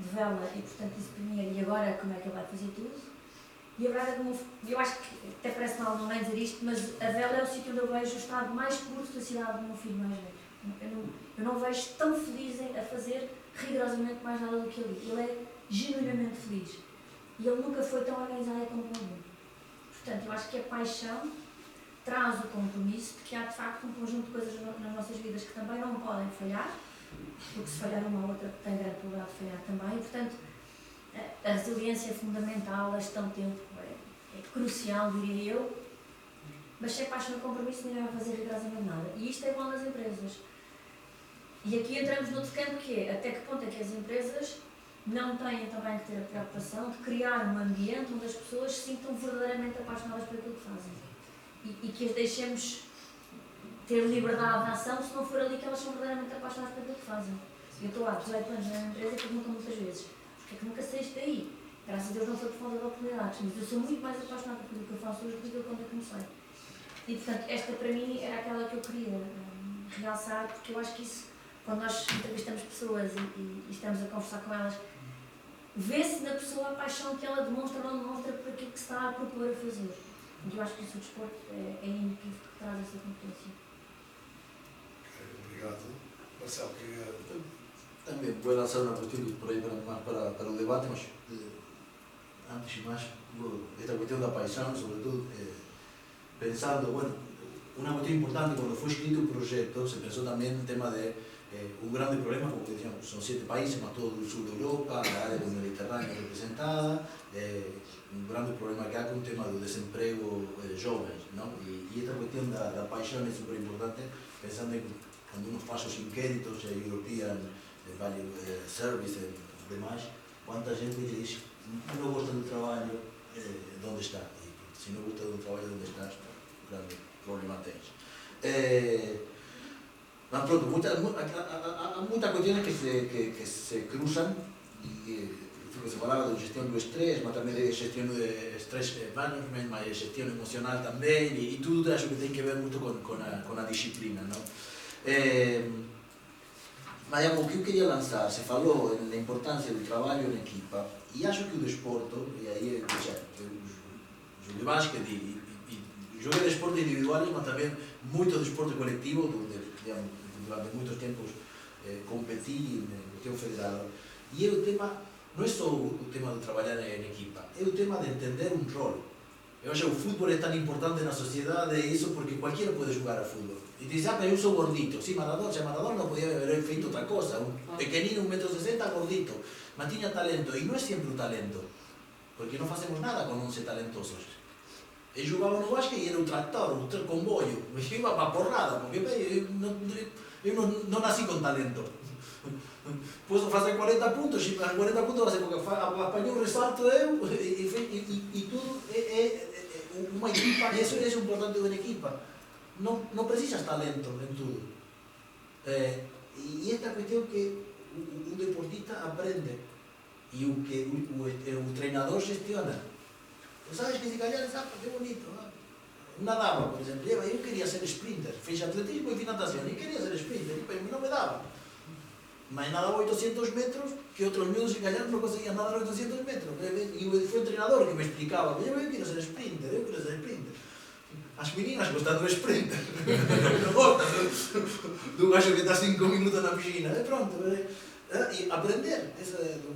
de vela, e portanto isso para mim, e agora como é que ele vai fazer tudo? E a verdade é que eu acho que até parece mal não é dizer isto, mas a Vela é o sítio onde eu vejo o estado mais puro da cidade do meu filho mais velho. Eu não vejo tão feliz a fazer rigorosamente mais nada do que ele. Ele é genuinamente feliz. E ele nunca foi tão organizado como comigo. Portanto, eu acho que a paixão traz o compromisso de que há de facto um conjunto de coisas nas nossas vidas que também não podem falhar, porque se falhar uma ou outra tem grande probabilidade de falhar também. E, portanto, a resiliência é fundamental, a gestão de tempo é crucial, diria eu, mas sem paixão e compromisso ninguém vai fazer rigorosamente nada. E isto é igual nas empresas. E aqui entramos noutro campo que é até que ponto é que as empresas não têm também que ter a preocupação de criar um ambiente onde as pessoas se sintam verdadeiramente apaixonadas por aquilo que fazem e que as deixemos ter liberdade de ação se não for ali que elas são verdadeiramente apaixonadas por aquilo que fazem. Eu estou há 18 anos na empresa e pergunto muitas vezes porque é que nunca saíste daí? Graças a Deus não foi por falta de oportunidades, mas eu sou muito mais apaixonada por aquilo que eu faço hoje do que quando eu comecei. E portanto esta para mim era aquela que eu queria realçar, porque eu acho que isso, quando nós entrevistamos pessoas e estamos a conversar com elas, vê-se na pessoa a paixão que ela demonstra ou não demonstra por aquilo que se está a propor a fazer. E eu acho que isso o desporto é inequívoco que traz essa competência. Obrigado. Marcelo, queria... También voy a lanzar una cuestión por ahí para el debate, mas antes y más, esta cuestión de paisano, sobre todo pensando, bueno, una cuestión importante, cuando fue escrito el proyecto, se pensó también en el tema de un grande problema, como decíamos, son 7 países, más todo el sur de Europa, la área del Mediterráneo representada, un grande problema que hay con el tema del desempleo jóvenes, ¿no? Y esta cuestión de la paixão es súper importante, pensando en cuando unos pasos inquéritos, European Value Service e demais, quanta gente que diz não gosta do trabalho, onde está? E se não gosta do trabalho onde estás, grande problema tens. Mas pronto, há muitas questões que se cruzam e se falava de gestão do estresse, mas também de gestão do estresse management, mas gestão emocional também, e tudo acho que tem que ver muito com a disciplina, não? Mas o que eu queria lançar, se falou na importância do trabalho em equipa, e acho que o desporto, e aí eu joguei basquete e joguei desportos individuais, mas também muito desporto coletivo, durante muitos tempos competi em questão federada. E o tema, não é só o tema de trabalhar em equipa, é o tema de entender um rol. Eu acho que o futebol é tão importante na sociedade, isso porque qualquer pode jogar a futebol. E diz, pero eu sou gordito. Sí, Maradona não podia haber feito outra coisa. Um pequenino, 1,60 m, gordito. Mas tinha talento. E não é sempre o talento. Porque não fazemos nada com 11 talentosos. Ele jogava no basquete e era um trator, um comboio. Eu iba para porrada, porque eu não nasci com talento. Posso fazer 40 pontos, e as 40 pontos vai ser porque apanhou o ressalto eu, e tudo é uma equipa, isso é importante de uma equipa. Não precisas talento em tudo. E esta questão que o deportista aprende e o que o treinador gestiona. Sabes que se calhar, que bonito. Nadava, por exemplo, eu queria ser sprinter, fiz atletismo e fiz natação, e queria ser sprinter, e não me dava. Mas nadava 800 metros, que outros miúdos se calhar não conseguiam nadar 800 metros. E foi o treinador que me explicava, eu quero ser sprinter, eu quero ser sprinter. As meninas gostam do sprinter, não gostam do gajo que está 5 minutos na piscina, pronto. E aprender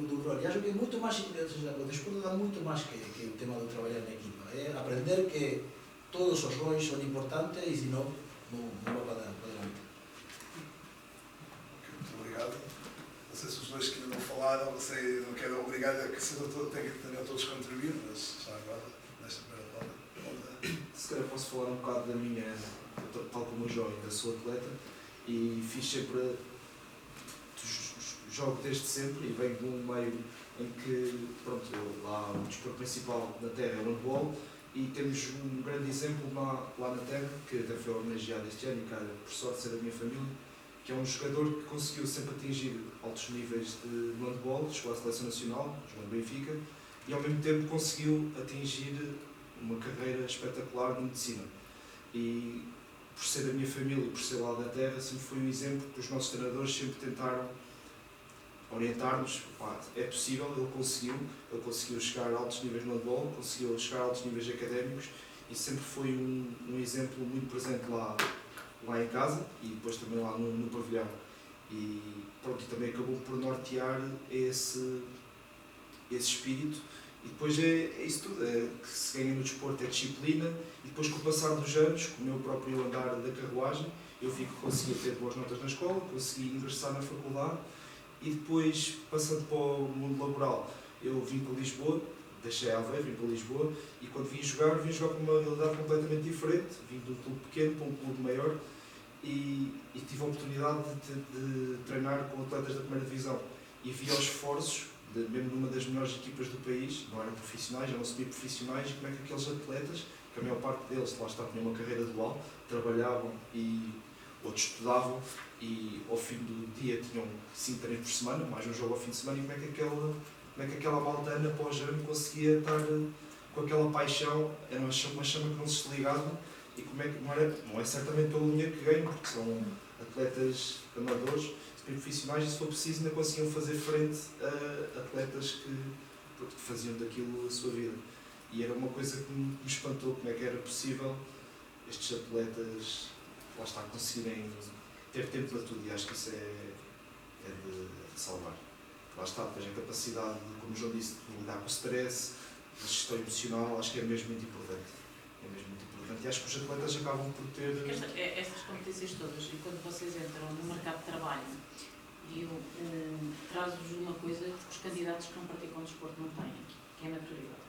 do rol. E acho que é muito mais, o desporto dá muito mais que o tema de trabalhar na equipa. É aprender que todos os roles são importantes e senão não vai para adelante. Muito obrigado. Não sei se os dois que ainda não falaram, não quero obrigar a que tenham todos contribuir, mas já agora, nesta primeira roda. Se calhar posso falar um bocado da minha, tal como o João, da sua atleta, e fiz sempre, jogo desde sempre e venho de um meio em que, pronto, lá o desporto principal na Terra é o handball e temos um grande exemplo lá na Terra, que até foi homenageado este ano e que por sorte ser da minha família, que é um jogador que conseguiu sempre atingir altos níveis de handball, chegou à seleção nacional, jogou no Benfica, e ao mesmo tempo conseguiu atingir uma carreira espetacular de medicina. E por ser da minha família e por ser lá da terra, sempre foi um exemplo que os nossos treinadores sempre tentaram orientar-nos, é possível, ele conseguiu chegar a altos níveis no handball, conseguiu chegar a altos níveis académicos e sempre foi um exemplo muito presente lá em casa e depois também lá no pavilhão. E pronto, e também acabou por nortear esse espírito. E depois é isso tudo, que se ganha no desporto é disciplina, e depois com o passar dos anos, com o meu próprio andar da carruagem, eu vi que conseguia ter boas notas na escola, consegui ingressar na faculdade, e depois, passando para o mundo laboral, eu vim para Lisboa, deixei Aveiro, vim para Lisboa, e quando vim jogar para uma realidade completamente diferente, vim de um clube pequeno para um clube maior, e tive a oportunidade de treinar com atletas da primeira divisão, e vi os esforços, mesmo numa das melhores equipas do país, não eram profissionais, eram semi-profissionais, e como é que aqueles atletas, que a maior parte deles, lá está, tinham uma carreira dual, trabalhavam e outros estudavam, e ao fim do dia tinham 5 treinos por semana, mais um jogo ao fim de semana, e como é que aquela malta ano após ano conseguia estar com aquela paixão, era uma chama que não se desligava, e como é que não é certamente pelo dinheiro que ganham, porque são atletas amadores, profissionais, e se for preciso ainda conseguiam fazer frente a atletas que faziam daquilo a sua vida. E era uma coisa que me espantou, como é que era possível estes atletas, lá está, conseguirem ter tempo para tudo, e acho que isso é de salvar. Lá está, depois a capacidade, como o João disse, de lidar com o stress, a gestão emocional, acho que é mesmo muito importante. E acho que os atletas acabam por ter... Estas competências todas, e quando vocês entram no mercado de trabalho, traz-vos uma coisa que os candidatos que não praticam desporto não têm, que é a maturidade.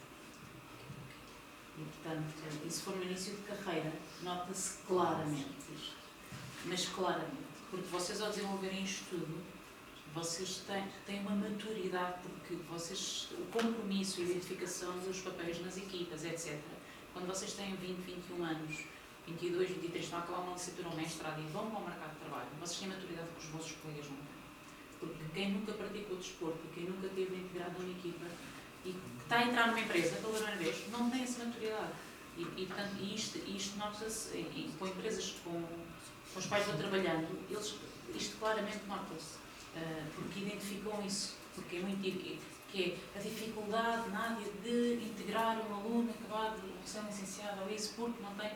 E, portanto, e se for no início de carreira, nota-se claramente isto. Mas claramente. Porque vocês, ao desenvolverem isto tudo, vocês têm uma maturidade, porque o compromisso e a identificação dos papéis nas equipas, etc., quando vocês têm 20, 21 anos, 22, 23, estão a acabar uma licenciatura ou mestrado e vão para o mercado de trabalho, vocês têm maturidade que os vossos colegas não têm. Porque quem nunca praticou desporto, quem nunca esteve integrado numa equipa e que está a entrar numa empresa pela primeira vez, não tem essa maturidade. Portanto, isto nota-se, com empresas com os quais vou trabalhando, isto claramente nota-se. Porque identificam isso. Porque é muito que é a dificuldade na área de integrar um aluno acabado de recém-licenciado ou isso, porque não tem.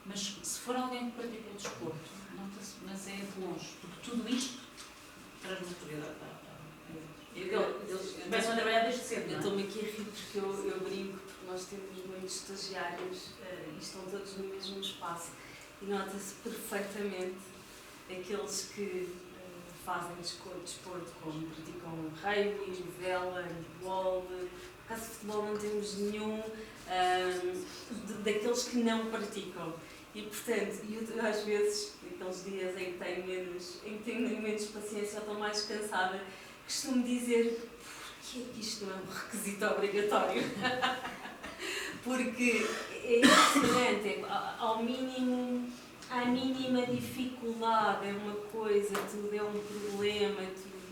Mas se for alguém que pratica o desporto, nota-se, mas é de longe, porque tudo isto traz maturidade. Eles começam a trabalhar desde cedo. Eu estou-me aqui a rir porque eu brinco, porque nós temos muitos estagiários e estão todos no mesmo espaço, e nota-se perfeitamente aqueles que fazem desporto, como praticam rugby, vela, handball. Por acaso de futebol não temos nenhum daqueles que não praticam. E portanto, eu às vezes, naqueles dias em que tenho menos paciência ou estou mais cansada, costumo dizer: porquê que isto não é um requisito obrigatório? Porque é impressionante, à mínima dificuldade é uma coisa, tudo é um problema,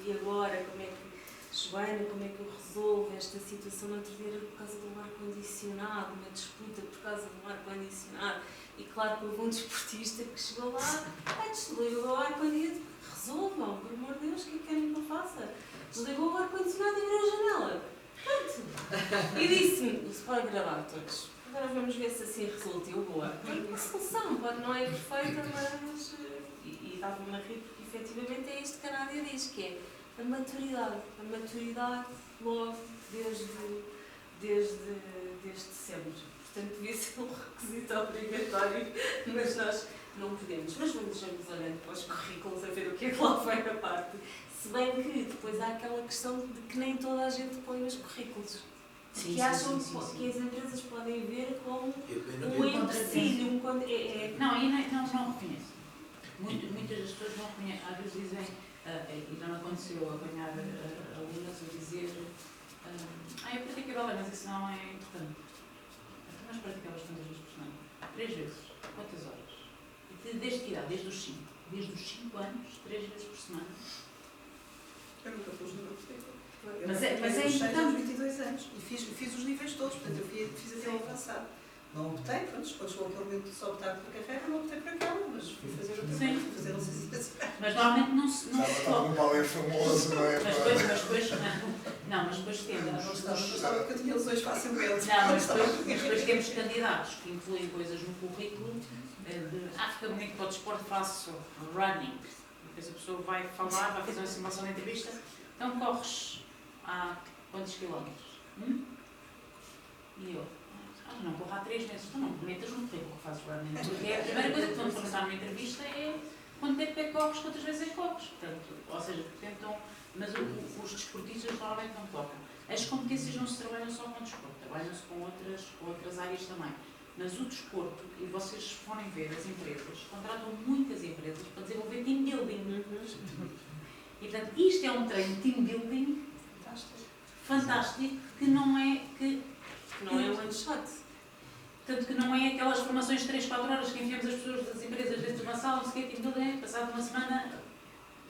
e agora como é que, Joana, como é que eu resolvo esta situação? No outro dia era por causa do ar-condicionado, uma disputa por causa do ar-condicionado, e claro que houve um desportista que chegou lá, desligou o ar-condicionado, resolvam, por amor de Deus, o que é que querem que eu faça? Desligou o ar-condicionado e abriu a janela. Pronto. E disse-me: isso pode gravar todos. Agora vamos ver se assim resulta. Eu boa. A solução não é perfeita, mas... E estava-me a rir porque efetivamente é isto que a Nádia diz, que é a maturidade. A maturidade logo desde sempre. Portanto, devia ser um requisito obrigatório, mas nós não podemos. Mas vamos olhando para os currículos a ver o que é que lá vai na parte. Se bem que depois há aquela questão de que nem toda a gente põe nos currículos. Que acham que as empresas podem ver como um empecilho. Não reconheço. Muitas das pessoas não reconhecem. Às vezes dizem, e não aconteceu apanhar alunas a dizer: eu pratiquei balé, mas isso não é importante. Mas praticavas quantas vezes por semana? 3 vezes. Quantas horas? Desde que idade? Desde os 5. Desde os 5 anos, 3 vezes por semana. Eu nunca pus no meu currículo. Mas é importante. importante. 22 anos e fiz os níveis todos, portanto eu fiz até o avançado. Não optei, pronto, depois chegou aquele momento de só optar por carreira, não optei por aquela, mas fui fazer outra coisa, Sim. fui fazer licenciação. Mas normalmente não se Estava foca. um balé famoso, não é? Mas depois temos. Não gostava que eu tinha lesões facilmente. Não, mas depois temos candidatos que incluem coisas no currículo. Fica bonito para o desporto, faço running. Depois a pessoa vai falar, vai fazer uma simulação de entrevista. Então corres há quantos quilómetros? E eu? Não corro há 3 meses. Então não metas no currículo que fazes running. Porque a primeira coisa que vão perguntar numa entrevista é quanto tempo é que corres, quantas vezes é que corres. Portanto, ou seja, tentam. Mas os desportistas normalmente não tocam. As competências não se trabalham só com o desporto, trabalham-se com outras áreas também. Mas o desporto, e vocês forem ver, as empresas contratam muitas empresas para desenvolver team building. E portanto, isto é um treino de team building fantástico, que não é one shot. Portanto, que não é aquelas formações de 3, 4 horas que enviamos as pessoas das empresas dentro de uma sala, não sei o quê, team building, passado uma semana,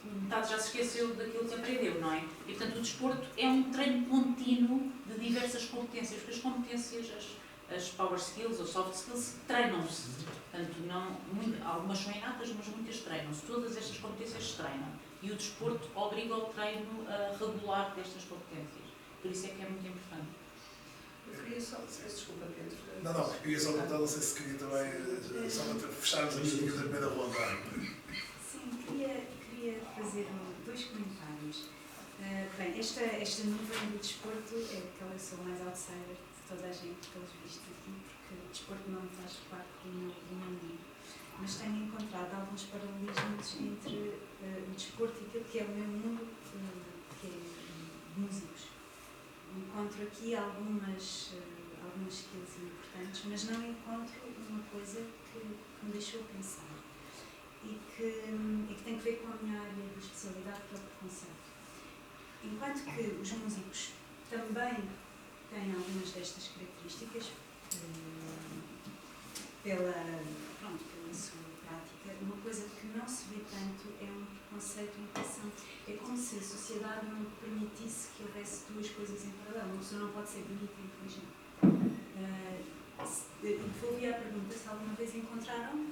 metade já se esqueceu daquilo que aprendeu, não é? E portanto, o desporto é um treino contínuo de diversas competências, porque as competências, as power skills ou soft skills, treinam-se. Portanto, algumas são inatas, mas muitas treinam-se. Todas estas competências se treinam. E o desporto obriga ao treino regular destas competências. Por isso é que é muito importante. Eu queria só, desculpa, Pedro. Não, eu ia só perguntar, não sei se queria também, só para fecharmos aqui a primeira ronda. Sim, queria fazer 2 comentários. Bem, esta nuvem do desporto é aquela que sou mais outsider de toda a gente, pelos vistos aqui, porque o desporto não faz parte do meu mundo. Mas tenho encontrado alguns paralelismos entre o desporto e aquilo que é o meu mundo, que é músicos. Encontro aqui algumas skills importantes, mas não encontro uma coisa que me deixou pensar e que tem que ver com a minha área de especialidade, que é o preconceito. Enquanto que os músicos também têm algumas destas características, pela sua prática, uma coisa que não se vê tanto é um preconceito em relação. É como se a sociedade não permitisse que houvesse 2 coisas em paralelo. Uma pessoa não pode ser bonita e inteligente. Devolvi a pergunta se alguma vez encontraram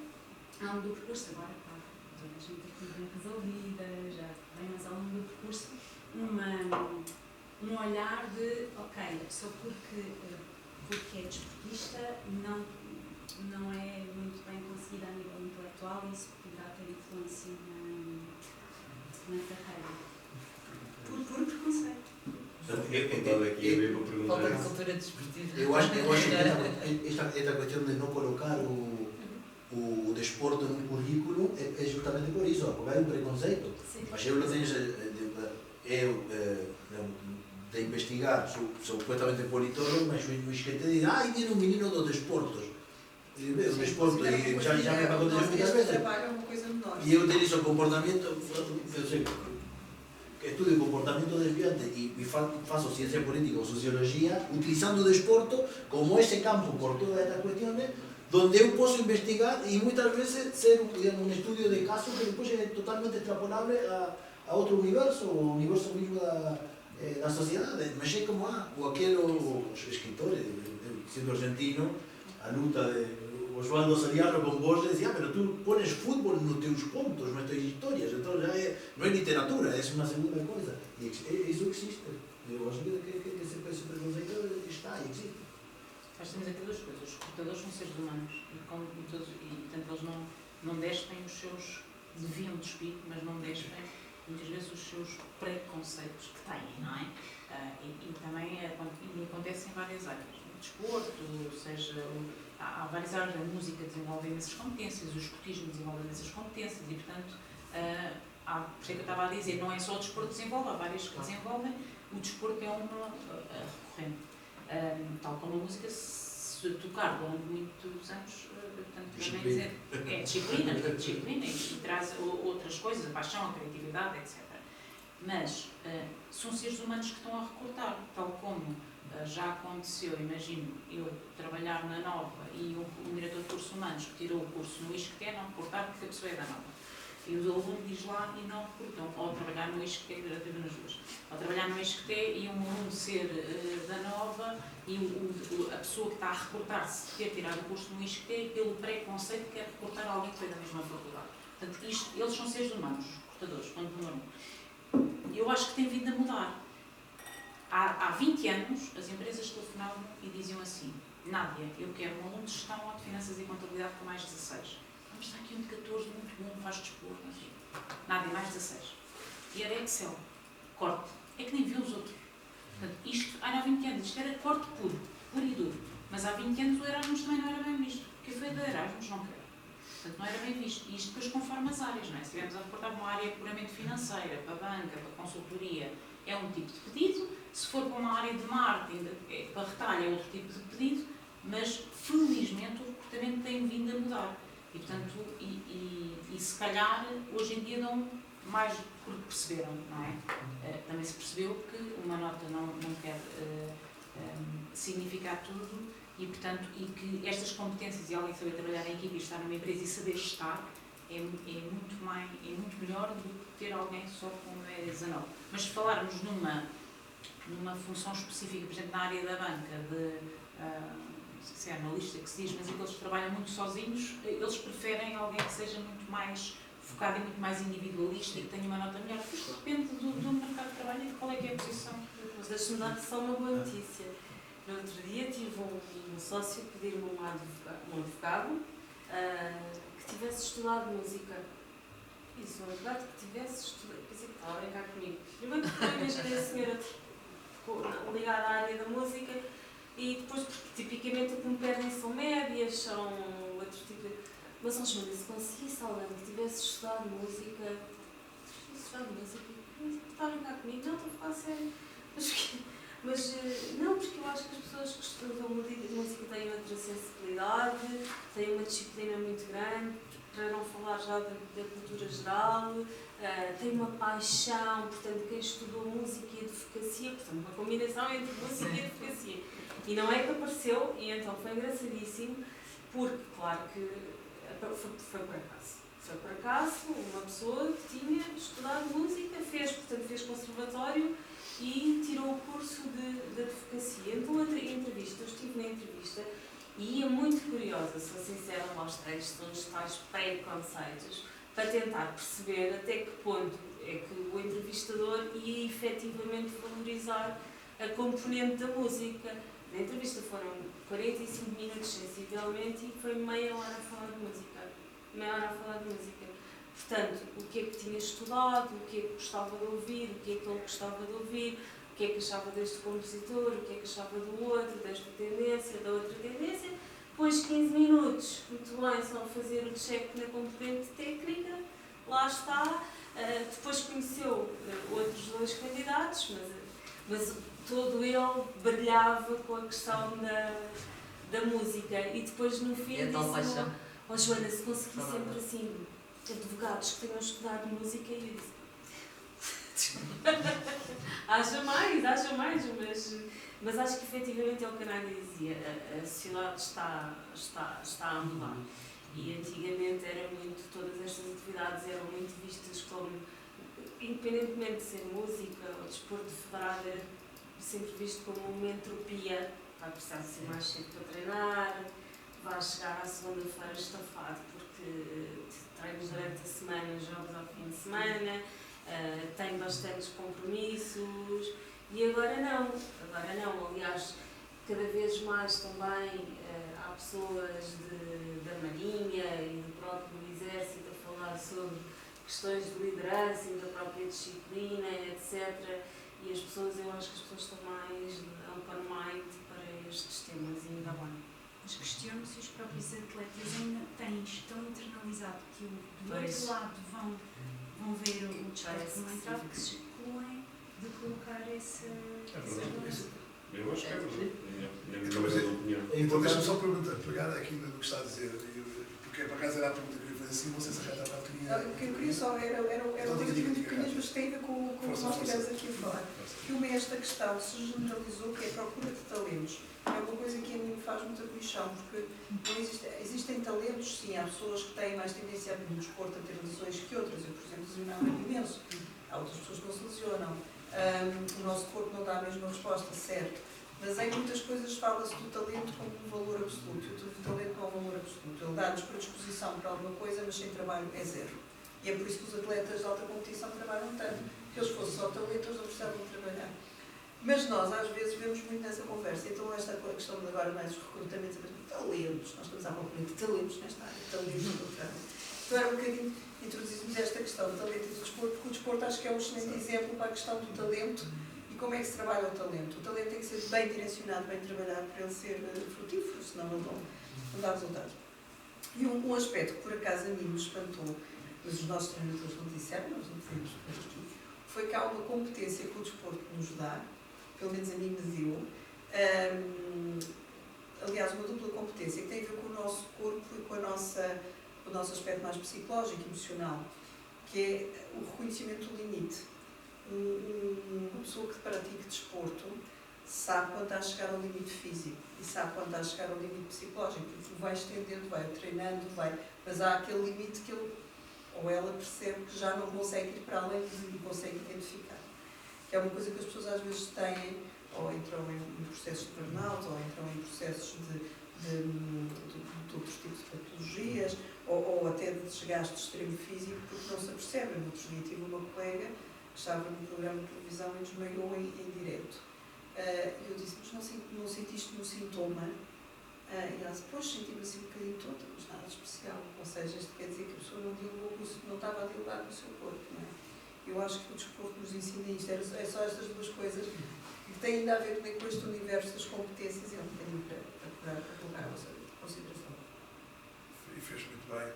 ao longo do percurso, agora toda a gente aqui bem resolvida, já bem mais ao longo do percurso, um olhar de, ok, a pessoa porque é desportista não é muito bem conseguida a nível intelectual e isso poderá ter influência na carreira. Por preconceito. Falta de cultura desportiva. Eu acho que esta cuestión de no colocar o desporto num currículo é justamente por isso, porque há preconceito. Mas eu lo tenho de investigar, supuestamente politólogo, mas o esquete diz, e viene um menino dos desportos. O desporto, e já me aconteceu muitas vezes. E eu utilizo o comportamento, estudio comportamento desviante e faço ciencia política ou sociologia, utilizando o desporto como ese campo por todas estas cuestiones, donde eu posso investigar e muitas vezes ser um estudio de caso que depois é totalmente extrapolable a outro universo, o universo mesmo da sociedade. Mas é como ou aqueles escritores, sendo argentino, a luta de Osvaldo Soriano con vos decía, pero tú pones fútbol nos teus contos, nas tuas historias, então já não é literatura, é uma segunda coisa. E isso existe. Eu acho que esse preconceito está e existe. Nós temos aqui 2 coisas. Os recrutadores são seres humanos e portanto, eles não despem os seus, deviam despir, mas não despem muitas vezes os seus preconceitos que têm, não é? E também acontece em várias áreas. No desporto, seja... Há várias áreas, a música desenvolve essas competências, o escotismo desenvolve essas competências e, portanto, por isso que eu estava a dizer, não é só o desporto que desenvolve, há várias que desenvolvem, o desporto é uma recorrente. Tal como a música, se tocar durante muitos anos, portanto, também é disciplina e traz outras coisas, a paixão, a criatividade, etc. Mas são seres humanos que estão a recrutar, tal como já aconteceu, imagino, eu trabalhar na Nova e um diretor de cursos humanos que tirou o curso no ISCTE não reportar porque a pessoa é da Nova. E o aluno diz lá e não recrutam. Ou trabalhar no ISCTE, viver nas duas. Ou trabalhar no ISCTE e um aluno ser da Nova e a pessoa que está a recrutar-se quer tirar o curso no ISCTE pelo preconceito quer recrutar alguém que foi da mesma faculdade. Portanto, eles são seres humanos, recrutadores, ponto número 1. Eu acho que tem vindo a mudar. Há 20 anos, as empresas telefonavam e diziam assim: Nádia, eu quero um aluno de gestão ou de finanças e contabilidade com mais 16. Vamos estar aqui um de 14, muito bom, faz dispor, não sei. Nádia, mais 16. E era Excel. Corte. É que nem viu os outros. Portanto, isto, há 20 anos, isto era corte puro e duro. Mas há 20 anos o Erasmus também não era bem visto. Porque foi da Erasmus, não quero. Portanto, não era bem visto. E isto depois conforme as áreas, não é? Se estivermos a reportar uma área puramente financeira, para a banca, para a consultoria, é um tipo de pedido. Se for para uma área de marketing, para retalho, é outro tipo de pedido. Mas, felizmente, o recrutamento tem vindo a mudar. E, portanto, e se calhar, hoje em dia dão mais porque perceberam, não é? Também se percebeu que uma nota não quer significar tudo e, portanto, e que estas competências e alguém saber trabalhar em equipe e estar numa empresa e saber estar é muito melhor do que ter alguém só com 19. Mas se falarmos numa função específica, por exemplo, na área da banca, se é analista que se diz, mas aqueles que trabalham muito sozinhos, eles preferem alguém que seja muito mais focado e muito mais individualista e que tenha uma nota melhor. Depois depende do mercado de trabalho e de qual é que é a posição. Mas deixa-me dar só uma boa notícia. No outro dia tive um sócio pedir-me um advogado que tivesse estudado música. Isso, um advogado que tivesse estudado. Pensei que estava a brincar comigo. Primeiro porque eu imaginei a senhora ligada à área da música e depois, porque tipicamente o que me pedem são médias, são outro tipo de. Mas, Joana, se conseguisse alguém que tivesse estudado música, está a brincar comigo? Não, estou a falar sério. Mas não, porque eu acho que as pessoas que estudam música têm outra sensibilidade, têm uma disciplina muito grande, para não falar já da cultura geral, têm uma paixão, portanto, quem estudou música e advocacia, portanto, uma combinação entre música e advocacia. E não é que apareceu, e então foi engraçadíssimo, porque, claro que foi por acaso. Foi por acaso uma pessoa que tinha estudado música, fez conservatório e tirou o curso de advocacia. Então eu estive na entrevista e ia muito curiosa, sou sincera, aos textos, uns tais preconceitos, para tentar perceber até que ponto é que o entrevistador ia efetivamente valorizar a componente da música. Na entrevista foram 45 minutos sensivelmente e foi meia hora a falar de música. Portanto, o que é que tinha estudado, o que é que gostava de ouvir, o que é que ele gostava de ouvir, o que é que achava deste compositor, o que é que achava do outro, desta tendência, da outra tendência. Depois 15 minutos, muito bem, só fazer o check na componente técnica, lá está. Depois conheceu outros 2 candidatos, mas todo ele brilhava com a questão da música. E depois no fim disse: "Oh Joana, se conseguir sempre assim, advogados que tenham estudado música", e eu disse: haja mais, mas acho que efetivamente é o que a Nádia dizia, a sociedade está a mudar. E antigamente todas estas atividades eram muito vistas como, independentemente de ser música ou desporto federado, era sempre visto como uma entropia. Vai precisar de ser mais cedo para treinar, vai chegar à segunda-feira estafado porque treinos durante a semana, jogos ao fim de semana, tem bastantes compromissos e agora não. Aliás, cada vez mais também há pessoas da Marinha e do próprio Exército a falar sobre questões de liderança e da própria disciplina, etc. E as pessoas, eu acho que as pessoas estão mais open mind para estes temas e ainda bem. Mas questiono se os próprios atletas ainda têm tão internalizado que do outro lado vão ver o desporto como entrave, que se excluem de colocar essa... Eu acho que é verdade. Então deixa-me só pegar aqui no que está a dizer, porque por acaso era a pergunta que eu queria fazer assim, não sei se a Rita Abad queria... O que eu queria só era coisas muito pequenas, mas tem a ver com o que nós estivemos aqui a falar. Que uma é esta questão se generalizou, que é a procura de talentos. É uma coisa que a mim me faz muita comichão, porque não existem talentos, sim, há pessoas que têm mais tendência no desporto a ter lesões que outras. Eu, por exemplo, lesionava-me imenso. Há outras pessoas que não se lesionam. O nosso corpo não dá a mesma resposta, certo. Mas em muitas coisas fala-se do talento como um valor absoluto. O talento não é um valor absoluto. Ele dá-nos predisposição para alguma coisa, mas sem trabalho é zero. E é por isso que os atletas de alta competição trabalham tanto. Se eles fossem só talentos, eles não precisavam de trabalhar. Mas nós, às vezes, vemos muito nessa conversa. Então, esta questão de agora mais recrutamentos, talentos. Nós estamos à procura de talentos nesta área. Talentos no campo. Então, era um bocadinho introduzirmos esta questão do talento e do desporto, porque o desporto acho que é um excelente exemplo para a questão do talento. Como é que se trabalha o talento? O talento tem que ser bem direcionado, bem trabalhado para ele ser frutífero, senão não dá resultado. E um aspecto que por acaso a mim me espantou, mas os nossos treinadores não disseram, nós não dizemos aqui, foi que há uma competência que o desporto nos dá, pelo menos a mim me deu, aliás, uma dupla competência que tem a ver com o nosso corpo e com o nosso aspecto mais psicológico e emocional, que é o reconhecimento do limite. Uma pessoa que pratica desporto sabe quando está a chegar ao limite físico e sabe quando está a chegar ao limite psicológico, porque vai estendendo, vai treinando, mas há aquele limite que ele ou ela percebe que já não consegue ir para além e consegue identificar. Que é uma coisa que as pessoas às vezes têm, ou entram em processos de burnout, ou entram em processos de outros tipos de patologias, ou até de desgaste extremo físico, porque não se apercebem. No outro dia tive uma colega que estava num programa de televisão e desmaiou em direto. E eu disse, mas não sentiste um sintoma? E ela disse, pois, senti-me assim um bocadinho tonta, mas nada especial. Ou seja, isto quer dizer que a pessoa não estava a dialogar com o seu corpo, não é? Eu acho que o desporto nos ensina isto. É só estas duas coisas que têm ainda a ver também com este universo das competências e é um bocadinho para colocar a vossa consideração. E fez muito bem.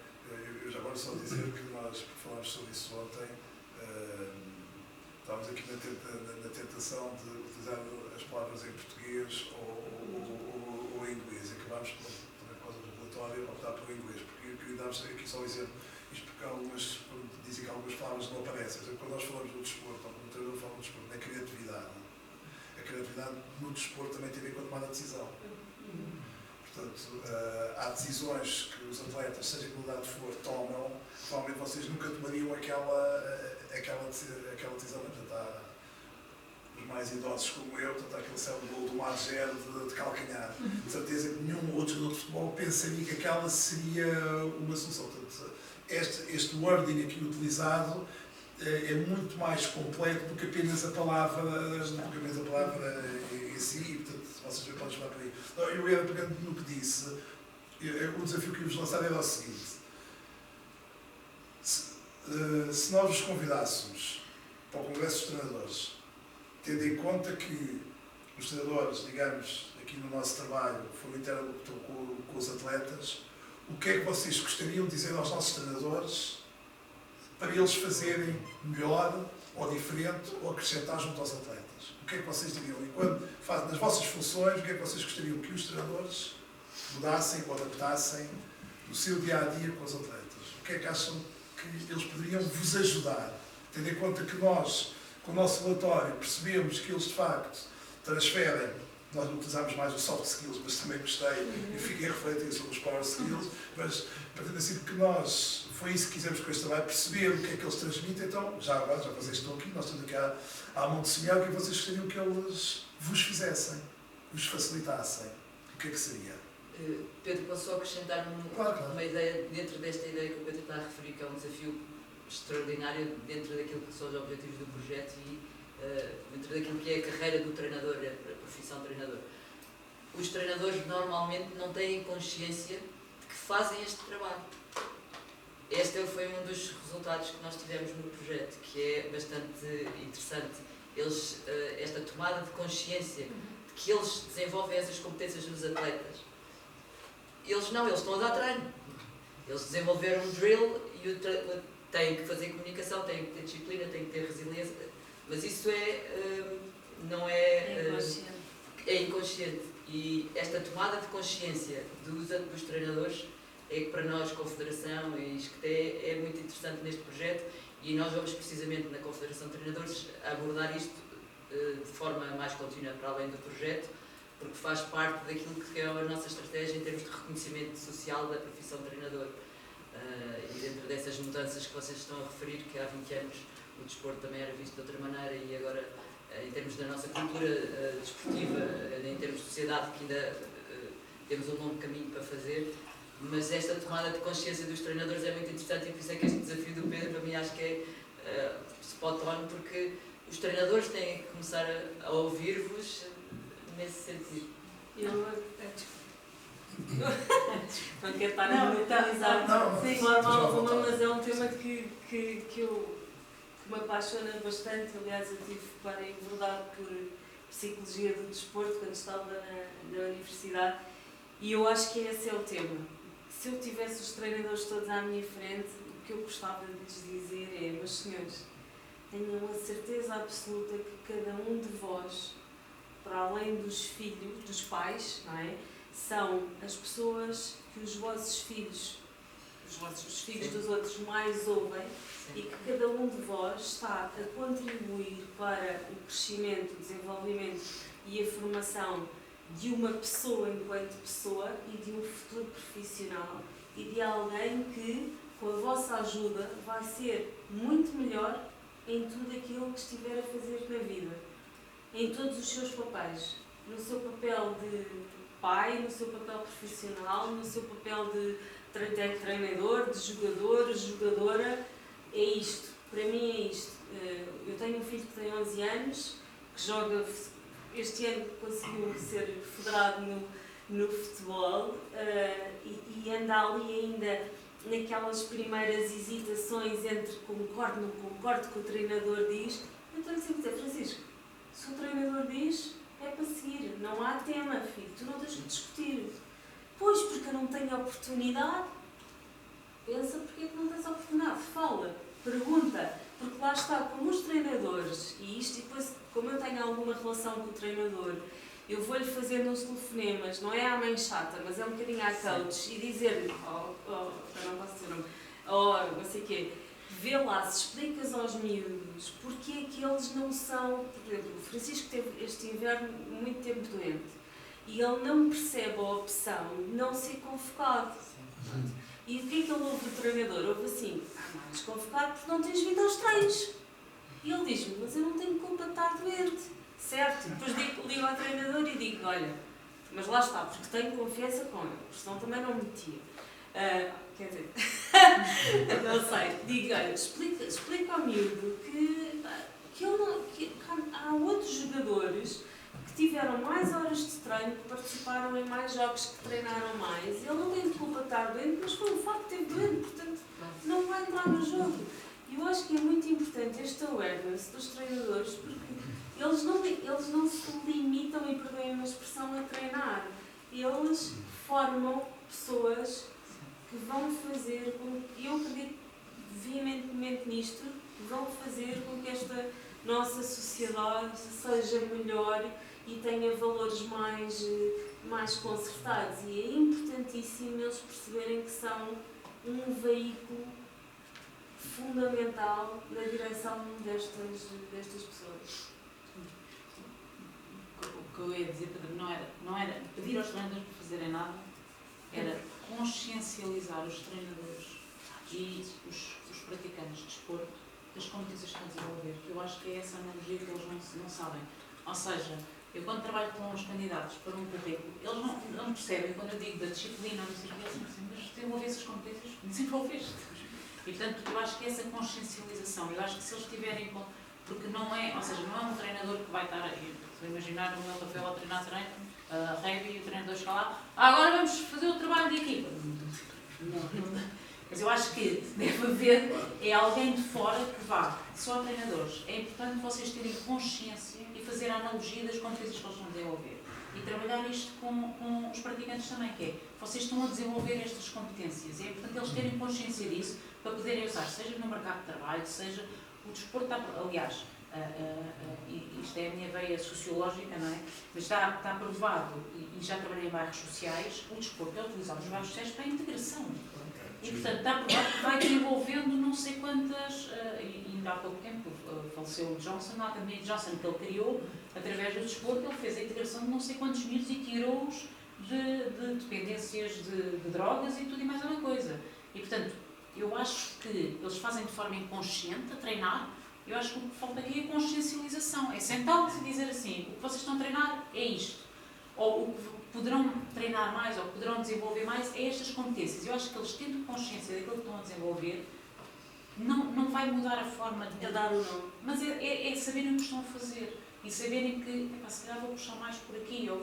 Eu já agora só dizer que nós falámos sobre isso ontem. Estávamos aqui na tentação de utilizar as palavras em português ou em inglês. Acabámos, também por causa do relatório, a optar pelo inglês, porque eu queria dar-vos aqui só um exemplo. Isto porque dizem que algumas palavras não aparecem. Quando nós falamos do desporto, ou quando o treinador fala do desporto, na criatividade. A criatividade no desporto também tem a ver com a tomada de decisão. Portanto, há decisões que os atletas, seja que modalidade for, tomam, provavelmente vocês nunca tomariam aquela decisão. Portanto, há os mais idosos como eu, portanto, há aquele cérebro do Marger de calcanhar. De certeza que nenhum outro jogador de futebol pensaria que aquela seria uma solução. Portanto, este wording aqui utilizado é muito mais completo do que apenas a palavra em si, e, portanto, vocês podem chamar por aí. Eu ia pegando no que disse, o desafio que vos lançar era o seguinte: se nós vos convidássemos para o Congresso dos Treinadores, tendo em conta que os treinadores, digamos, aqui no nosso trabalho, foram interlocutores com os atletas, o que é que vocês gostariam de dizer aos nossos treinadores para eles fazerem melhor, ou diferente, ou acrescentar junto aos atletas? O que é que vocês diriam? E quando fazem nas vossas funções, o que é que vocês gostariam que os treinadores mudassem ou adaptassem no seu dia-a-dia com os atletas? O que é que acham que eles poderiam vos ajudar? Tendo em conta que nós, com o nosso relatório, percebemos que eles, de facto, transferem. Nós utilizamos mais os soft skills, mas também gostei e fiquei a refletir sobre os power skills, mas partindo assim que nós, foi isso que quisemos com este trabalho, perceber o que é que eles transmitem. Então, já agora, já vocês estão aqui, nós estamos aqui à mão de semear, o que é que vocês gostariam que eles vos fizessem, vos facilitassem? O que é que seria? Pedro, posso só acrescentar uma ideia, dentro desta ideia que o Pedro está a referir, que é um desafio extraordinário dentro daquilo que são os objetivos do projeto e dentro daquilo que é a carreira do treinador, a profissão de treinador. Os treinadores normalmente não têm consciência de que fazem este trabalho. Este foi um dos resultados que nós tivemos no projeto, que é bastante interessante. Eles, esta tomada de consciência de que eles desenvolvem essas competências nos atletas. Eles estão a dar treino. Eles desenvolveram um drill e têm que fazer comunicação, têm que ter disciplina, têm que ter resiliência, mas isso não é inconsciente. E esta tomada de consciência dos treinadores é que para nós, Confederação e ISCTE, é muito interessante neste projeto e nós vamos precisamente na Confederação de Treinadores abordar isto de forma mais contínua para além do projeto, porque faz parte daquilo que é a nossa estratégia em termos de reconhecimento social da profissão de treinador. E dentro dessas mudanças que vocês estão a referir, que há 20 anos o desporto também era visto de outra maneira e agora, em termos da nossa cultura desportiva, em termos de sociedade, que ainda temos um longo caminho para fazer, mas esta tomada de consciência dos treinadores é muito interessante e por isso é que este desafio do Pedro, para mim, acho que é spot on, porque os treinadores têm que começar a ouvir-vos nesse sentido. Não quero estar a mentalizar de forma alguma, mas é um tema que me apaixona bastante. Aliás, eu tive para abordar por Psicologia do Desporto quando estava na universidade e eu acho que esse é o tema. Se eu tivesse os treinadores todos à minha frente, o que eu gostava de lhes dizer é: meus senhores, tenham a certeza absoluta que cada um de vós, para além dos filhos, dos pais, não é? São as pessoas que os vossos filhos, os filhos dos outros mais ouvem. Sim. E que cada um de vós está a contribuir para o crescimento, o desenvolvimento e a formação de uma pessoa enquanto pessoa e de um futuro profissional e de alguém que, com a vossa ajuda, vai ser muito melhor em tudo aquilo que estiver a fazer na vida, em todos os seus papéis, no seu papel de pai, no seu papel profissional, no seu papel de treinador, de jogador, jogadora. É isto, para mim é isto. Eu tenho um filho que tem 11 anos, que joga, este ano conseguiu ser federado no futebol e anda ali ainda naquelas primeiras hesitações entre concordo, não concordo com o treinador diz. Eu estou-lhe sempre a dizer: Francisco, se o treinador diz, é para seguir, não há tema, filho, tu não tens que discutir. Pois, porque eu não tenho oportunidade. Pensa porque é que não tens oportunidade, fala, pergunta, porque lá está, como os treinadores, e depois, como eu tenho alguma relação com o treinador, eu vou-lhe fazendo uns telefonemas, não é à mãe chata, mas é um bocadinho à coach, e dizer-lhe, eu não posso dizer o nome, não sei o quê, vê lá, se explicas aos miúdos porque é que eles não são, por exemplo, o Francisco teve este inverno muito tempo doente, e ele não percebe a opção de não ser convocado. E o que é que ele ouve do treinador? Ouve assim: não és convocado porque não tens vindo aos treinos. E ele diz-me: mas eu não tenho culpa de estar doente. Certo? Depois ligo ao treinador e digo: olha, mas lá está, porque tenho confiança com ele, porque senão também não me metia. Quer dizer, não sei. Digo: olha, explica ao miúdo que há outros jogadores que tiveram mais horas de treino, que participaram em mais jogos, que treinaram mais. Ele não tem culpa de estar doente, mas foi o facto de ter doente, portanto não vai entrar no jogo. E eu acho que é muito importante este awareness dos treinadores, porque eles não se limitam, e perdoem-me a expressão, a treinar. Eles formam pessoas que vão fazer com que, eu acredito veementemente nisto, que vão fazer com que esta nossa sociedade seja melhor e tenha valores mais concertados. E é importantíssimo eles perceberem que são um veículo fundamental na direção destas pessoas. O que eu ia dizer, Pedro, não era pedir aos treinadores para fazerem nada, era consciencializar os treinadores e os praticantes de desporto das competências que estão a desenvolver, que eu acho que é essa analogia que eles não sabem. Ou seja, eu quando trabalho com os candidatos para um currículo, eles não percebem, quando eu digo da disciplina, não sei o que, eles dizem assim: mas desenvolver essas competências, desenvolveste. E portanto, eu acho que essa consciencialização, eu acho que se eles tiverem, porque não é, ou seja, não é um treinador que vai estar aí, se eu imaginar o meu Rafael a treinar rugby e o treinador chega lá: agora vamos fazer o trabalho de equipa. Não. Mas eu acho que deve haver alguém de fora que vá, só treinadores. É importante vocês terem consciência e fazer a analogia das competências que eles vão desenvolver. E trabalhar isto com os praticantes também, que é, vocês estão a desenvolver estas competências. E é importante eles terem consciência disso para poderem usar, seja no mercado de trabalho, seja o desporto. Aliás, isto é a minha veia sociológica, não é? Mas está provado, e já trabalhei em bairros sociais, o desporto é utilizado nos bairros sociais para a integração. E, portanto, está provado que vai desenvolvendo não sei quantas, e ainda há pouco tempo faleceu o Johnson, na Academia de Johnson, que ele criou, através do desporto, ele fez a integração de não sei quantos miúdos e tirou-os de dependências de drogas e tudo e mais alguma coisa. E, portanto, eu acho que eles fazem de forma inconsciente a treinar. Eu acho que o que falta aqui é consciencialização. É sentar-se e dizer assim, o que vocês estão a treinar é isto. Ou o que poderão treinar mais, ou poderão desenvolver mais, é estas competências. Eu acho que eles tendo consciência daquilo que estão a desenvolver, não vai mudar a forma de dar ou não. Mas é saberem o que estão a fazer. E saberem que, se calhar vou puxar mais por aqui, a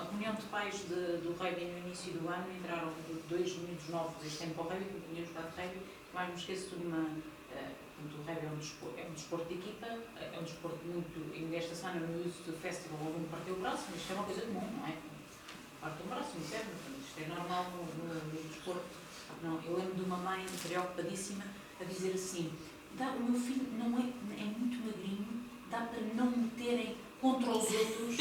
reunião de pais do rugby no início do ano, entraram 2 meninos novos este ano para o rugby, que tinham jogado rugby, mais me esqueço de uma... o rugby é um desporto de equipa, é um desporto muito... Esta semana no Youth Festival houve um partiu o braço, mas isto é uma coisa comum, não é? Parte um braço, não serve, isto é normal no desporto. Não, eu lembro de uma mãe preocupadíssima a dizer assim, o meu filho não é muito magrinho, dá para não meterem contra os outros.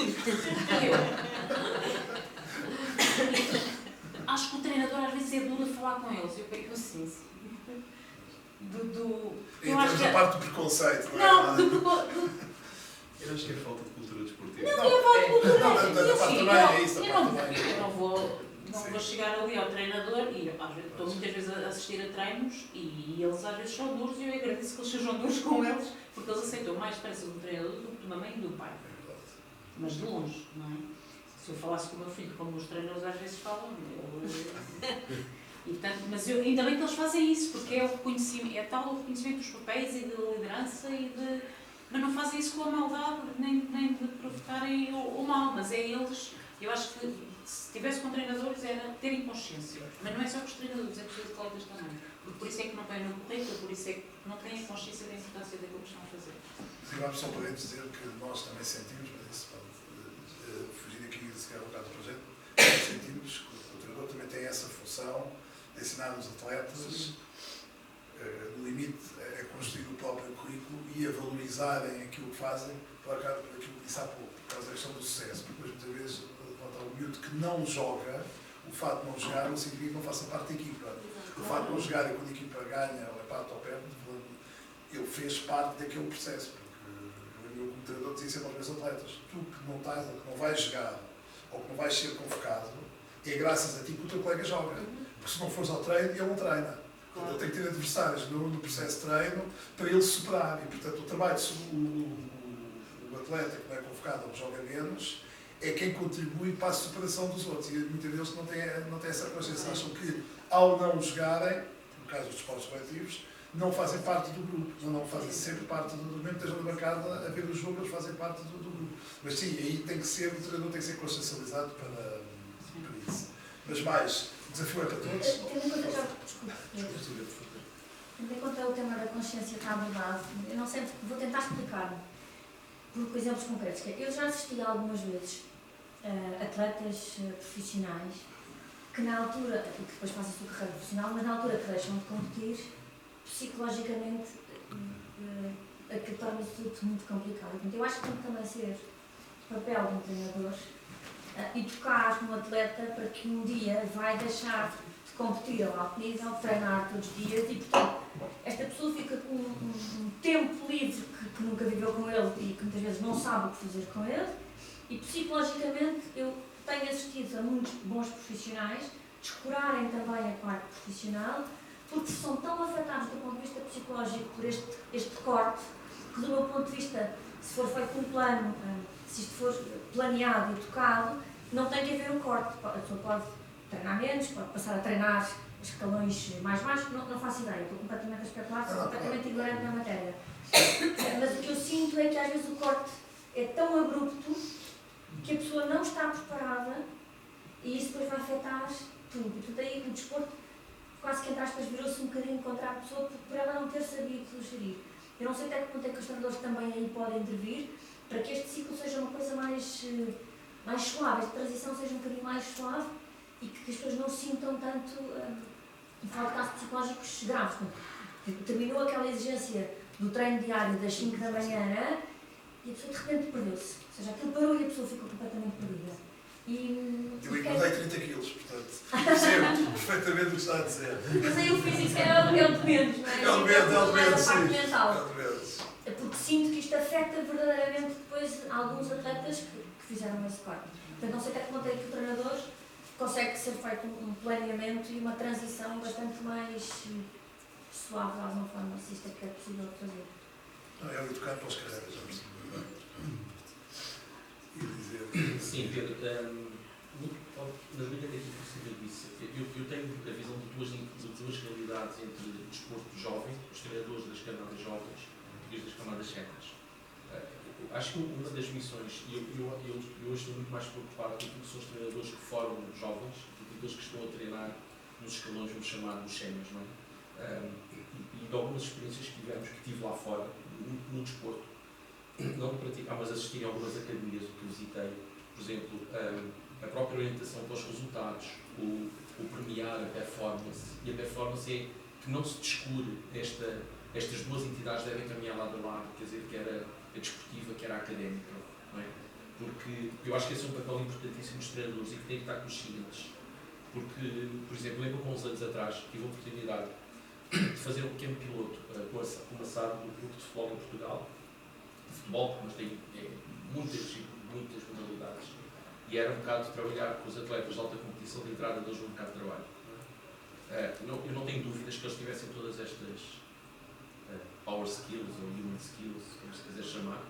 Acho que o treinador às vezes é duro a falar com eles. Eu penso assim. Eu acho que a parte do preconceito, não é? Não, Eu acho que é falta de cultura desportiva. Não, é falta de cultura. Eu não vou chegar ali ao treinador e estou muitas vezes a assistir a treinos e eles às vezes são duros e eu agradeço que eles sejam duros com eles porque eles aceitam mais depressa do treinador do que de uma mãe e do pai. Mas de longe, não é? Se eu falasse com o meu filho como os treinadores às vezes falam, e, portanto, mas ainda bem que eles fazem isso, porque é o reconhecimento, tal o reconhecimento dos papéis e da liderança mas não fazem isso com a maldade, nem de provocarem o mal, mas é eles. Eu acho que se tivesse com treinadores era terem consciência, mas não é só com os treinadores, é com os atletas também, porque por isso é que não têm no currículo, por isso é que não têm a consciência da importância daquilo que estão a fazer. Sim, vamos só para dizer que nós também sentimos, mas isso pode fugir aqui e se calhar um bocado do projeto, sentimos que o treinador também tem essa função de ensinar os atletas, no limite, a construir o próprio currículo e a valorizarem aquilo que fazem, por aquilo que disse há pouco, por causa da questão do sucesso, porque depois muitas vezes o miúdo que não joga, o facto de não jogar não significa que não faça parte da equipa. O facto de não jogar e quando a equipa ganha ou empata ou perde, ele fez parte daquele processo. Porque eu, como treinador, dizia sempre aos meus atletas: tu que não estás, ou que não vais jogar, ou que não vais ser convocado, é graças a ti que o teu colega joga. Porque se não fores ao treino, ele não treina. Portanto, ele tem que ter adversários no processo de treino para ele superar. E, portanto, o trabalho o atleta que não é convocado ou que joga menos é quem contribui para a superação dos outros. E muitas vezes não têm essa consciência. Acham que, ao não jogarem, no caso dos esportes coletivos, não fazem parte do grupo. Não fazem sempre parte do grupo. Mesmo que estejam na bancada a ver o jogo, eles fazem parte do grupo. Mas sim, aí o treinador tem que ser consciencializado para isso. Mas mais, o desafio é para todos. Tendo em conta o tema da consciência está abordado, eu não sei, vou tentar explicar por exemplos concretos. Eu já assisti algumas vezes atletas profissionais que na altura, que depois fazem a sua carreira profissional, mas na altura que deixam de competir, psicologicamente aquilo torna-se tudo muito complicado. Então, eu acho que tem que também ser papel de um treinador educar um atleta para que um dia vai deixar de competir ao alto nível, treinar todos os dias e, portanto, esta pessoa fica com um tempo livre que nunca viveu com ele e que muitas vezes não sabe o que fazer com ele e, psicologicamente, eu tenho assistido a muitos bons profissionais descurarem também a parte profissional porque são tão afetados do ponto de vista psicológico por este corte que, do meu ponto de vista, se for feito um plano, se isto for planeado e tocado, não tem que haver um corte. A pessoa pode treinar menos, pode passar a treinar escalões mais baixos, não faço ideia, estou completamente a especular, sou completamente ignorante na matéria. Mas o que eu sinto é que às vezes o corte é tão abrupto que a pessoa não está preparada e isso depois vai afetar tudo. E tudo aí o desporto quase que, entre aspas, virou-se um bocadinho contra a pessoa por ela não ter sabido gerir. Eu não sei até que ponto é que os treinadores também aí podem intervir para que este ciclo seja uma coisa mais suave, esta transição seja um bocadinho mais suave e que as pessoas não sintam tanto, em falar de casos psicológicos graves. Terminou aquela exigência do treino diário das 5 da manhã e a pessoa de repente perdeu-se. Ou seja, aquilo parou e a pessoa ficou completamente perdida. Eu engordei 30 quilos, portanto, percebo perfeitamente o que está a dizer. Mas aí o físico é o de menos, não é? É o de menos, sim. sim. Mental. É o de menos. Porque sinto que isto afeta verdadeiramente depois alguns atletas que fizeram esse corte. Portanto, não sei até que ponto é que o treinador consegue ser feito um planeamento e uma transição bastante mais suave, de alguma forma, se isto é que é possível fazer. Não, é o educar para as carreiras, já percebi. E dizer... Sim, Pedro, nas linhas daquilo que você disse, eu tenho a visão de duas realidades entre o desporto jovem, os treinadores das camadas jovens e os das camadas séniores. Acho que uma das missões, e eu hoje estou muito mais preocupado com que são os treinadores que formam jovens do que aqueles que estão a treinar nos escalões, vamos chamar dos séniores, não é? E de algumas experiências que tive lá fora, no desporto, não de praticar, mas assistir a algumas academias que visitei, por exemplo, a própria orientação para os resultados, o premiar a performance, e a performance é que não se descure estas duas entidades devem caminhar lado a lado, quer dizer, que era a desportiva, que era a académica, não é? Porque eu acho que esse é um papel importantíssimo dos treinadores e que tem que estar conscientes. Porque, por exemplo, lembro que há uns anos atrás tive a oportunidade de fazer um pequeno piloto com a SAD do grupo de futebol em Portugal, de futebol, mas tem muitas modalidades, e era um bocado de trabalhar com os atletas de alta competição de entrada deles no mercado de trabalho. Eu não tenho dúvidas que eles tivessem todas estas power skills ou human skills, como se quiser chamar,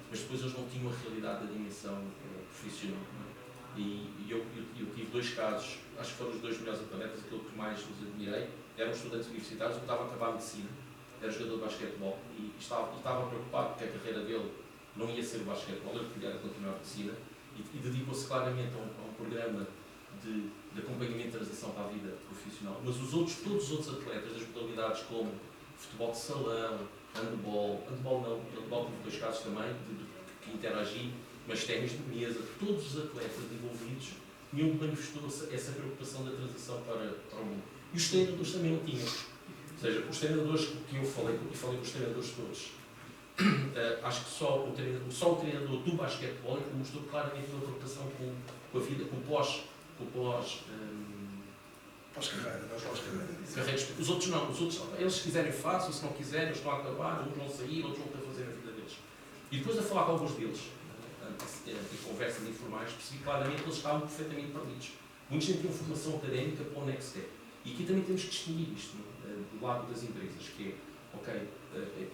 mas depois eles não tinham a realidade da dimensão profissional. E eu tive dois casos, acho que foram os dois melhores atletas, aquilo que mais os admirei, eram estudantes universitários, um estava a acabar a medicina, era jogador de basquetebol e estava preocupado porque a carreira dele não ia ser o basquetebol, ele queria continuar a medicina e dedicou-se claramente a um programa de acompanhamento de transição para a vida profissional. Mas todos os outros atletas das modalidades como futebol de salão, handball tive dois casos também que interagi, mas ténis de mesa, todos os atletas envolvidos, nenhum manifestou essa preocupação da transição para o mundo. E os treinadores também não tinham. Ou seja, os treinadores que eu falei, e falei com os treinadores todos, acho que só o treinador do basquetebol é que mostrou claramente uma preocupação com a vida, com o pós-carreira. Os outros não. Os outros, eles se quiserem façam, se não quiserem, eles estão a acabar, uns vão sair, outros vão fazer a vida deles. E depois a falar com alguns deles, em conversas informais, percebi claramente que eles estavam perfeitamente perdidos. Muitos nem tinham formação académica para o next step. E aqui também temos que distinguir isto, do lado das empresas, que é,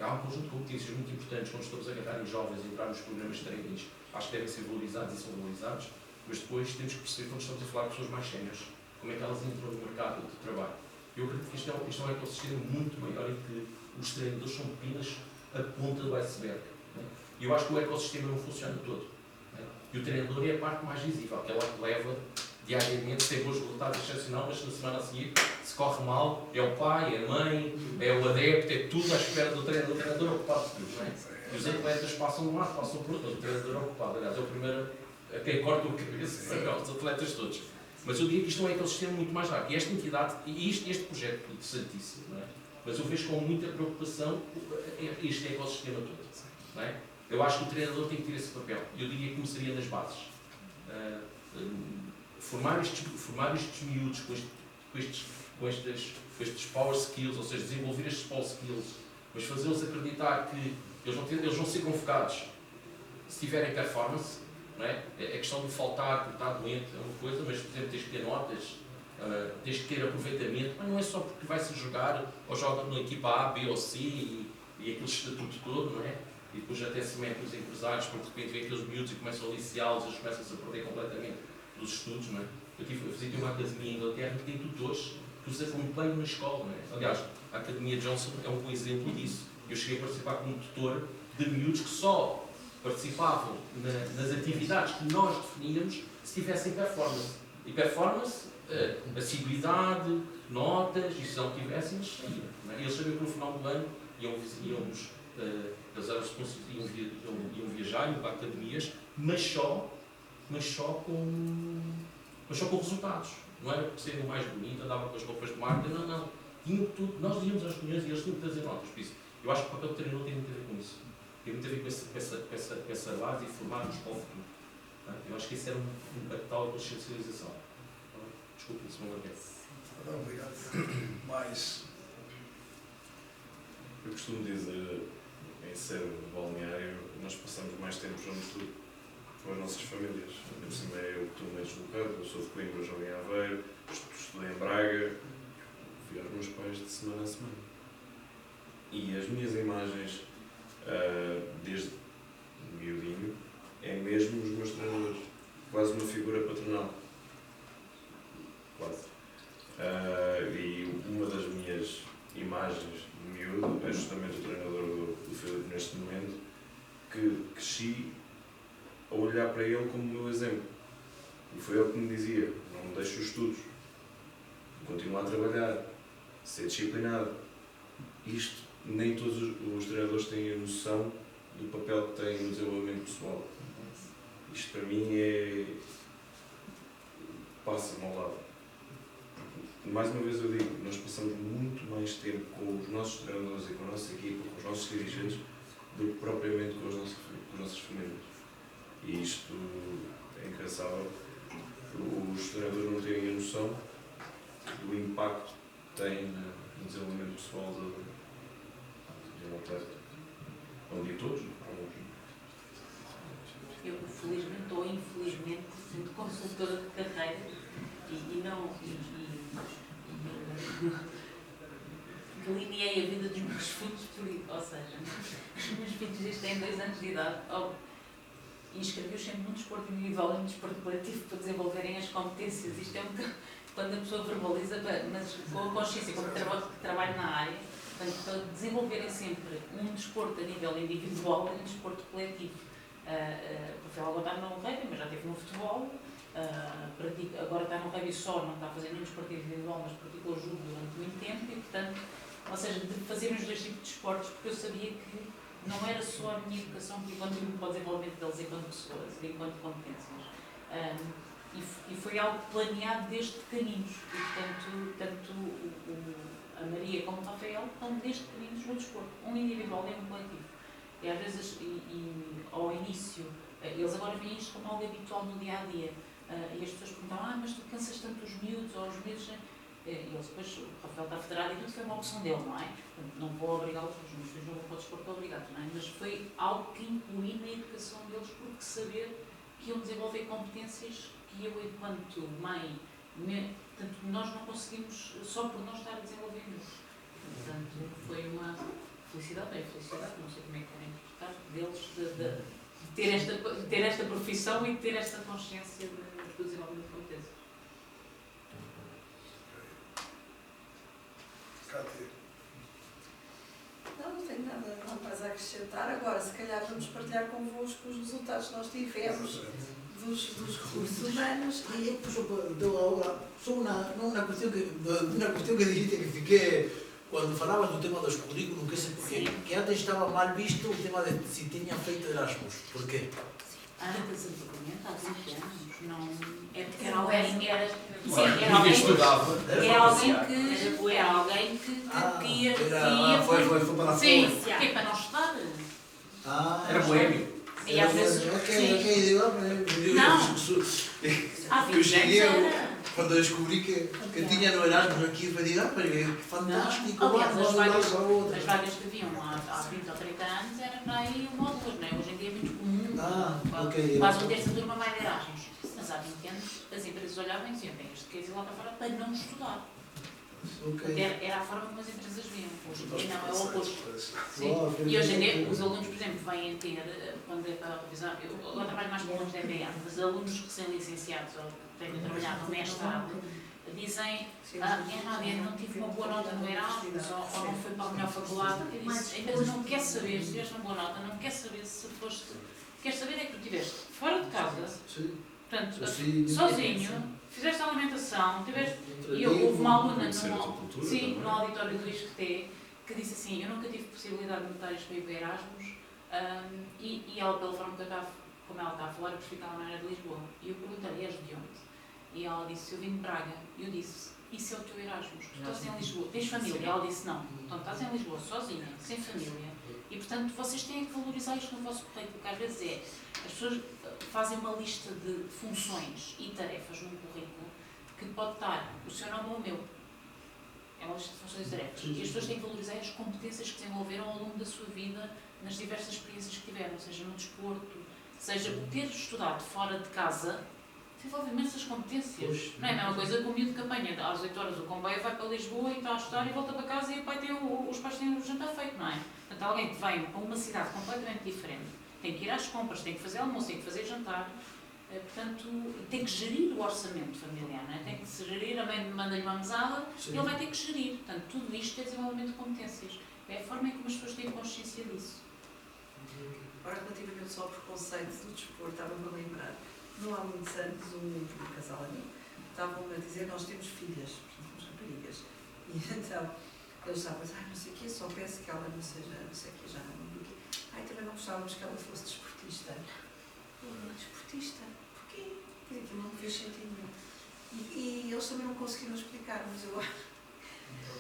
há um conjunto de competências muito importantes quando estamos a agarrar em jovens e entrar nos programas de trainings, acho que devem ser valorizados e são valorizados, mas depois temos que perceber, quando estamos a falar de pessoas mais séniores, como é que elas entram no mercado de trabalho. Eu acredito que isto é um ecossistema muito maior em que os treinadores são apenas a ponta do iceberg. E eu acho que o ecossistema não funciona todo. E o treinador é a parte mais visível, aquela que leva diariamente, tem bons resultados excepcionais, mas na semana a seguir, se corre mal, é o pai, é a mãe, é o adepto, é tudo à espera do treinador. O treinador é ocupado de tudo, não é? E os atletas passam de um lado, passam por outro. O treinador é ocupado. Aliás, é o primeiro a quem corta o cabeça, os atletas todos. Mas eu diria que isto é um ecossistema muito mais largo. E esta entidade, e este projeto é interessantíssimo, não é? Mas eu vejo com muita preocupação este ecossistema todo, não é? Eu acho que o treinador tem que ter esse papel. Eu diria que começaria nas bases. Formar estes miúdos com estes power skills, ou seja, desenvolver estes power skills, mas fazê-los acreditar que eles vão ser convocados se tiverem performance, não é? A questão de faltar, porque está doente, é uma coisa, mas, por exemplo, tens que ter notas, tens que ter aproveitamento, mas não é só porque vai-se jogar ou joga na equipa A, B ou C e aquele estatuto todo, não é? E depois até se metem os empresários, porque de repente vê aqueles miúdos e começam a aliciá-los, eles começam-se a perder completamente dos estudos, não é? Eu visitei uma academia em Inglaterra que tem tutores que os acompanham na escola, não é? Aliás, a Academia Johnson é um bom exemplo disso. Eu cheguei a participar como tutor de miúdos que só participavam nas atividades que nós definíamos se tivessem performance. E performance, assiduidade, notas, e se não tivessem, eles saíam. É? Eles sabiam que no final do ano eles iam viajar, iam para academias, mas só com resultados. Não era por ser o mais bonito, andava com as roupas de marca, não. Tinham tudo. Nós íamos às reuniões e eles tinham que trazer notas. Por isso, Eu acho que o papel do treinador tem muito a ver com isso. Tem muito a ver com essa base e formarmos para o futuro. Eu acho que isso era um capital de consciencialização. Desculpe, se não me engano. Não, obrigado. Mais. Eu costumo dizer, em ser balneário, nós passamos mais tempo juntos com as nossas famílias. Por cima eu que estou mais deslocado, eu sou de Coimbra, jogo em Aveiro, estudei em Braga, fui aos meus pais de semana a semana. E as minhas imagens, desde miudinho, é mesmo os meus treinadores. Quase uma figura paternal. Quase. E uma das minhas imagens de miúdo é justamente o treinador do Filipe neste momento, que cresci a olhar para ele como meu exemplo. E foi ele que me dizia, não me deixe os estudos, continua a trabalhar, ser disciplinado. Isto, nem todos os treinadores têm a noção do papel que têm no desenvolvimento pessoal. Isto para mim passa-me ao lado. Mais uma vez eu digo, nós passamos muito mais tempo com os nossos treinadores e com a nossa equipa, com os nossos dirigentes, do que propriamente com as nossas famílias. E isto é incansável. Os treinadores não têm a noção do impacto que têm no desenvolvimento pessoal de um atleta. Não digo todos, Eu, felizmente ou infelizmente, sendo consultora de carreira delineei a vida dos meus filhos, ou seja, os meus filhos têm 2 anos de idade e inscrevi-os sempre num desporto individual e num desporto coletivo para desenvolverem as competências. Isto é um bocado quando a pessoa verbaliza, mas com a consciência, quando trabalho na área, portanto, para desenvolverem sempre um desporto a nível individual e um desporto coletivo. O Rafael agora está no rugby, mas já esteve no futebol, agora está no rugby só, não está a fazer nenhum desporto individual, mas praticou judo durante muito tempo e, portanto, ou seja, de fazer os 2 tipos de esportes, porque eu sabia que não era só a minha educação que contribuiu para o desenvolvimento deles enquanto pessoas e enquanto competências. E foi algo planeado desde pequeninos. E, portanto, tanto a Maria como o Rafael estão desde pequeninos no desporto, um individual e um coletivo. E às vezes, ao início, eles agora veem isto como algo habitual no dia-a-dia. E as pessoas perguntam, mas tu cansas tanto os miúdos, ou os miúdos... E eles depois, o Rafael está federado e tudo foi uma opção dele, não é? Portanto, não vou obrigá-los, os meus filhos não vão para o desporto obrigados, não é? Mas foi algo que incluí na educação deles, porque saber que iam desenvolver competências que eu, enquanto mãe, portanto, nós não conseguimos só por não estar a desenvolver isso. Portanto, foi uma felicidade, não sei como é que querem interpretar, deles de ter esta profissão e de ter esta consciência do desenvolvimento de competências. Cátia. Não tenho nada mais a acrescentar. Agora, se calhar vamos partilhar convosco os resultados que nós tivemos dos recursos humanos e... Só una cuestión que dijiste que fiqué cuando falabas do tema dos currículos, que sei porque, que antes estaba mal visto o tema de se tiñan feito Erasmus. Por qué? Antes, antigamente, há 20 anos, não... É porque Era alguém que era alguém que ia para fora. Sim, que é para não estudar. Era boêmio. E às vezes... Há 20 anos era... Quando eu descobri que tinha no Erasmus aqui, eu falei, mas que fantástico. Aliás, as vagas que haviam há 20 ou 30 anos era para aí 1 ou 2, não é? Hoje em dia é muito comum. Quase um terço da turma vai de Erasmus. Mas há 20 anos as empresas olhavam e diziam, bem, este quer ir lá para fora para não estudar. Era a forma como as empresas viam. Hoje em dia não, é o oposto. E hoje em dia os alunos, por exemplo, vêm ter, quando é para revisar, eu agora trabalho mais com alunos da MBA, mas alunos recém-licenciados ou que têm trabalhado no mestrado, dizem, Nádia, não tive uma boa nota no Erasmus ou não fui para a melhor faculdade. Eu disse, a empresa não quer saber se tiveste uma boa nota, não quer saber se foste... Quer saber é que tu estiveste fora de casa, portanto, sozinho, fizeste a alimentação, tiveste... E houve uma aluna no auditório do ISCTE que disse assim, eu nunca tive possibilidade de notários para ir para Erasmus e ela, pela forma como ela está a falar, eu percebi que ela não era de Lisboa. E eu perguntei, és de onde? E ela disse, eu vim de Braga. E eu disse, isso é o teu Erasmus. Tu estás em Lisboa, tens família? Ela disse não. Então estás em Lisboa sozinha, sem família. E portanto vocês têm que valorizar isto no vosso currículo, porque às vezes as pessoas fazem uma lista de funções e tarefas num currículo que pode estar o seu nome ou o meu. É uma lista de funções e tarefas. E as pessoas têm que valorizar as competências que desenvolveram ao longo da sua vida nas diversas experiências que tiveram, seja no desporto, seja ter estudado fora de casa, desenvolve imensas competências. Não é a mesma coisa que o miúdo que apanha às 8 horas o comboio, vai para Lisboa e está a estudar e volta para casa e os pais têm o jantar feito, não é? Portanto, alguém que vem para uma cidade completamente diferente, tem que ir às compras, tem que fazer almoço, tem que fazer jantar, portanto, tem que gerir o orçamento familiar, não é? Tem que gerir, a mãe manda-lhe uma mesada e ele vai ter que gerir. Portanto, tudo isto é desenvolvimento de competências. É a forma em que as pessoas têm consciência disso. Agora, relativamente só ao preconceito do desporto, estava-me a lembrar, não há muitos anos, um casal amigo, estavam-me a dizer, nós temos filhas, temos raparigas, e então, eles estavam a dizer, não sei o quê, só peço que ela não seja, não sei o quê, já não digo o quê. Também não gostávamos que ela fosse desportista. Desportista? Porquê? Porque aquilo não me fez sentido nenhum. E eles também não conseguiram explicar, mas eu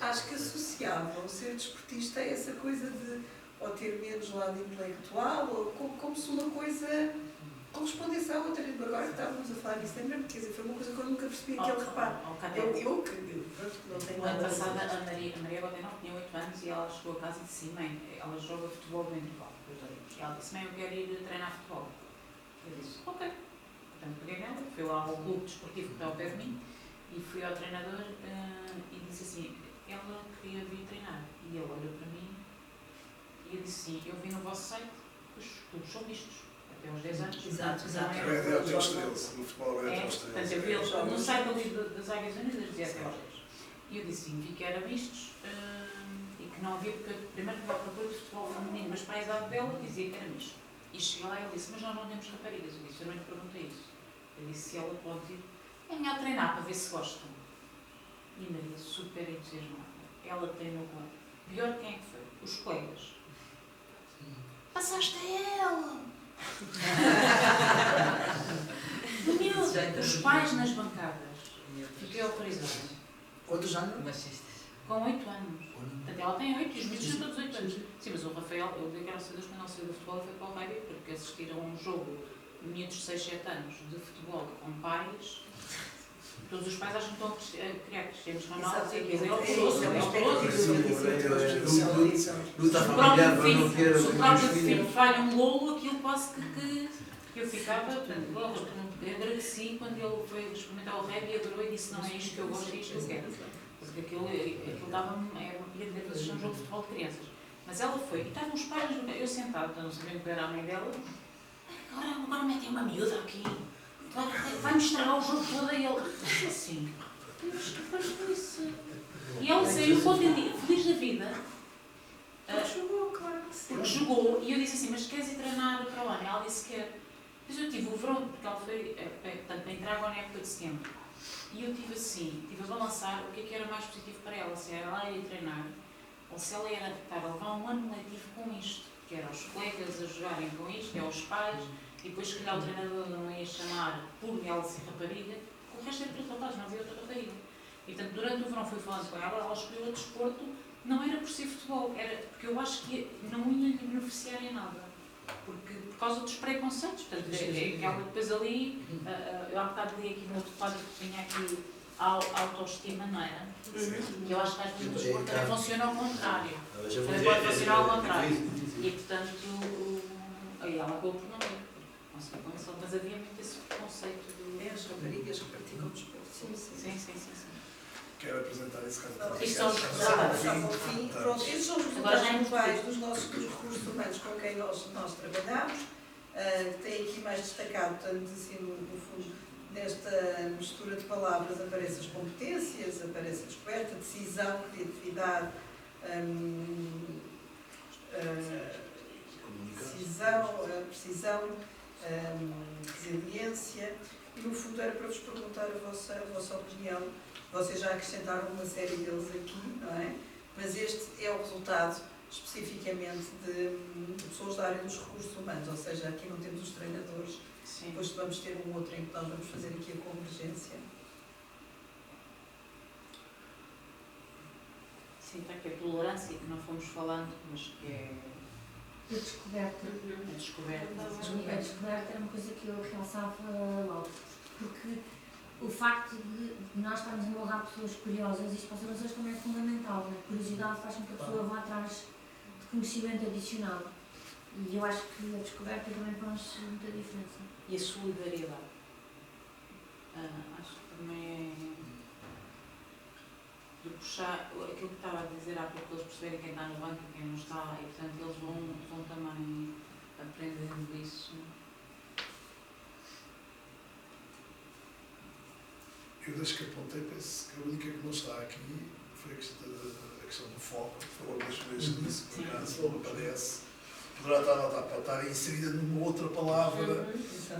acho que associavam ser desportista a essa coisa de ou ter menos lado intelectual, ou como se uma coisa correspondesse à outra. Agora que estávamos a falar disso, lembra-me, quer dizer, foi uma coisa que eu nunca percebi aquele reparo. Eu que não tenho No nada ano a dizer. passado, a Maria Godenal tinha 8 anos e ela chegou a casa e disse, mãe, ela joga futebol no intervalo, e ela disse, mãe, eu quero ir treinar futebol. Eu disse, ok. Portanto, peguei nela, fui lá ao clube desportivo que está ao pé de mim e fui ao treinador e disse assim, ela queria vir treinar. E ele olhou para mim e eu disse assim, eu vi no vosso site que os clubes são mistos, até aos 10 anos. Exato. É até aos 13, no futebol é até aos 13. Portanto, eu vi eles no site das Águias Unidas, dizia até aos 10. E eu disse sim, vi que era mistos e que não havia, porque primeiro que vai para o de futebol feminino, mas para a idade dela dizia que era misto. E cheguei lá e ele disse, mas nós não temos raparigas. Eu disse, eu não lhe perguntei isso. Eu disse se ela pode ir, é melhor treinar para ver se gostam. E Maria, super entusiasmada. Ela treinou com ela. Pior quem é que foi? Os colegas. Passaste a ela! Os pais nas bancadas. Fiquei autorizada. Quantos anos? Com 8 anos. Portanto, ela tem 8 e os miúdos têm todos 8 anos. Sim, mas o Rafael, eu dei graças a Deus quando ele saiu do futebol foi para o rugby, porque assistir a um jogo de miúdos de 6, 7 anos de futebol com pais, todos os pais acham que estão a criar Cristianos Ronaldo, e ele luta familiar para não ter se o próprio filho falha um golo, aquilo quase que eu ficava, portanto, agradeci quando ele foi experimentar o rugby e adorou e disse, não é isto que eu gosto, é isto que eu quero. Porque aquilo dava-me, é uma pilha de ver fazer um jogo de futebol de crianças. Mas ela foi, e estavam os pais, eu sentada, não sabia que era a mãe dela, agora metem uma miúda aqui, vai-me estragar o jogo todo, e ele disse assim, mas que faz isso? E ela saiu feliz da vida. Jogou, claro que sim. Porque jogou, e eu disse assim, mas queres ir treinar para o ano? Ela disse que quer. Depois eu tive o verão, porque ela foi, portanto, para entrar agora na época de setembro. E eu tive assim, tive a balançar o que era mais positivo para ela, se era ela ir treinar, ou se ela era estar a levar um ano letivo com isto, que era os colegas a jogarem com isto, é aos pais, e depois se calhar o treinador não ia chamar por ela ser rapariga, o resto era para os rapazes, não havia outra rapariga. E portanto, durante o verão fui falando com ela escolheu o desporto, não era por ser futebol, era porque eu acho que não ia lhe beneficiar em nada. Porque, por causa dos preconceitos, portanto, aquela depois ali, eu há bocado li aqui no outro quadro que tinha aqui a autoestima, não era? E eu acho que às vezes o desporto também funciona ao contrário. Também pode funcionar ao contrário. E portanto, aí ela acabou por não ir. Mas havia muito esse conceito de. As raparigas que praticam desporto. Sim. Quero apresentar esse caso. Isto são os fim. Pronto, estes são os resultados globais dos nossos recursos humanos com quem nós trabalhamos. Tem aqui mais destacado, portanto, assim, no fundo, nesta mistura de palavras aparecem as competências, aparece a descoberta, decisão, criatividade, precisão, resiliência. E no fundo era para vos perguntar a vossa opinião. Vocês já acrescentaram uma série deles aqui, não é? Mas este é o resultado especificamente de pessoas da área dos recursos humanos, ou seja, aqui não temos os treinadores, Sim. Depois vamos ter um outro em que nós vamos fazer aqui a convergência. Sim, está aqui a tolerância, que não fomos falando, mas que é A descoberta. a descoberta. A descoberta era uma coisa que eu realçava logo, porque o facto de nós estarmos a moldar pessoas curiosas, isto para as organizações também é fundamental, né? A curiosidade faz com que a pessoa vá atrás de conhecimento adicional. E eu acho que a descoberta também faz muita diferença. E a solidariedade. Acho que também é de puxar aquilo que estava a dizer há pouco, eles perceberem quem está no banco e quem não está, e portanto eles vão também aprendendo isso. Eu desde que apontei, penso que a única que não está aqui foi a questão do foco, foi logo das primeiras que disse, por acaso não aparece. Poderá estar inserida numa outra palavra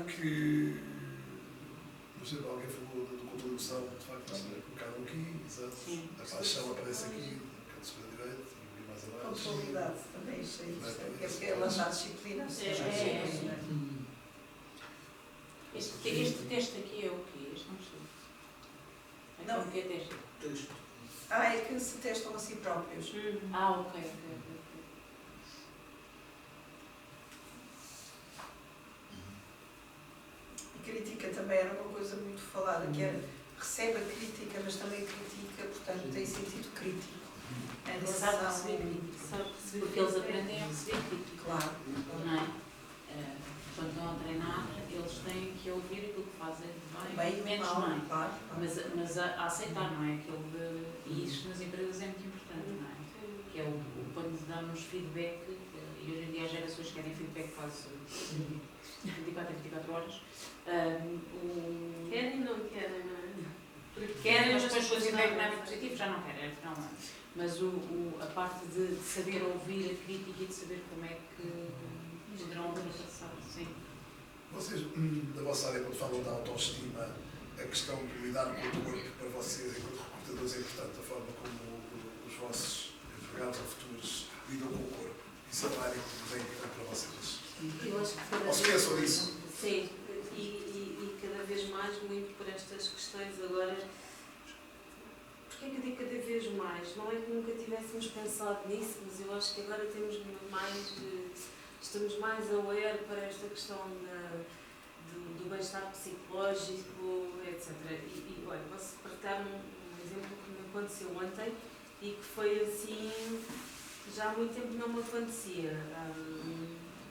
que, por exemplo, alguém falou do contribuição, de facto, colocaram aqui, exato. A paixão aparece aqui, no canto superior direito, e mais abaixo. Pontualidade também, isso aí, porque é lançar disciplina. Este texto aqui é o quê? Este não percebo. Não. O que é texto? É que se testam a si próprios. Ok. E crítica também era uma coisa muito falada, que era recebe a crítica, mas também critica, portanto tem sentido crítico. A decisão, Porque eles aprendem a receber crítica. claro. Não é? Quando estão a treinar, eles têm que ouvir aquilo que fazem de bem, menos bem. Claro. Mas a aceitar, não é? E isso nas empresas é muito importante, não é? Que é quando damos feedback, e hoje em dia as gerações querem feedback quase 24 a 24 horas. Querem e não querem, não é? Porque querem, mas depois o feedback não é muito positivo, já não querem, não é? Mas a parte de saber ouvir a crítica e de saber como é que poderão ultrapassar, sim. Vocês, na vossa área, quando falam da autoestima, a questão de lidar com o corpo para vocês, enquanto recrutadores, é importante, a forma como os vossos empregados ou futuros lidam com o corpo. Isso é uma área que é importante para vocês. Eu acho que cada Ou se vez pensam nisso? Sim, e cada vez mais, muito por estas questões agora. Porquê que eu digo cada vez mais? Não é que nunca tivéssemos pensado nisso, mas eu acho que agora estamos mais aware para esta questão do bem-estar psicológico, etc. E olha, posso partilhar um exemplo que me aconteceu ontem e que foi assim, já há muito tempo não me acontecia.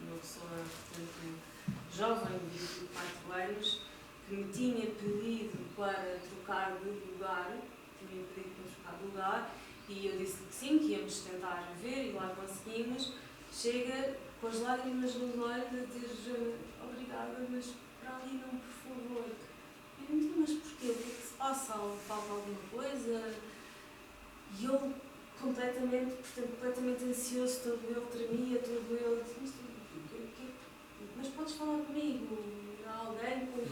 Uma pessoa, portanto, jovem, de 24 anos, que me tinha pedido para trocar de lugar, e eu disse que sim, que íamos tentar ver, e lá conseguimos. Chega com as lágrimas nos olhos a dizer obrigada, mas para ali não, por favor. Eu não, mas porquê? O que é que se passa? Falta alguma coisa? E ele completamente ansioso, todo ele tremia, todo ele mas podes falar comigo? Há alguém com eu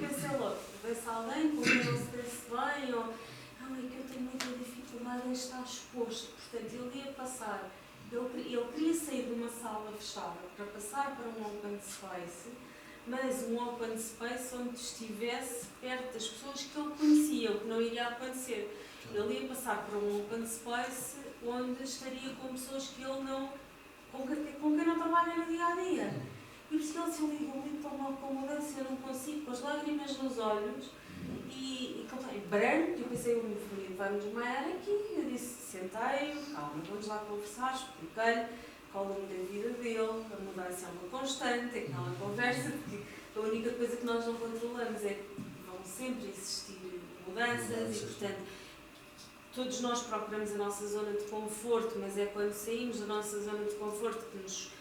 pensei logo, vê-se alguém com quem não se desse bem, ou não, é que eu tenho muita dificuldade em estar exposto. Portanto, ele ia passar, ele queria sair de uma sala fechada para passar para um open space, mas um open space onde estivesse perto das pessoas que ele conhecia, o que não iria acontecer. Ele ia passar para um open space onde estaria com pessoas que ele não, com quem não trabalha no dia a dia. E por isso ele se ligou muito tão mal com a mudança, eu não consigo, com as lágrimas nos olhos e branco. Eu pensei, o meu filho vai-me desmaiar aqui. Eu disse, sentei-o, calma, vamos lá conversar, expliquei-lhe qual é da vida dele, a mudança é uma constante, aquela conversa, porque a única coisa que nós não controlamos é que vão sempre existir mudanças e, portanto, todos nós procuramos a nossa zona de conforto, mas é quando saímos da nossa zona de conforto que nos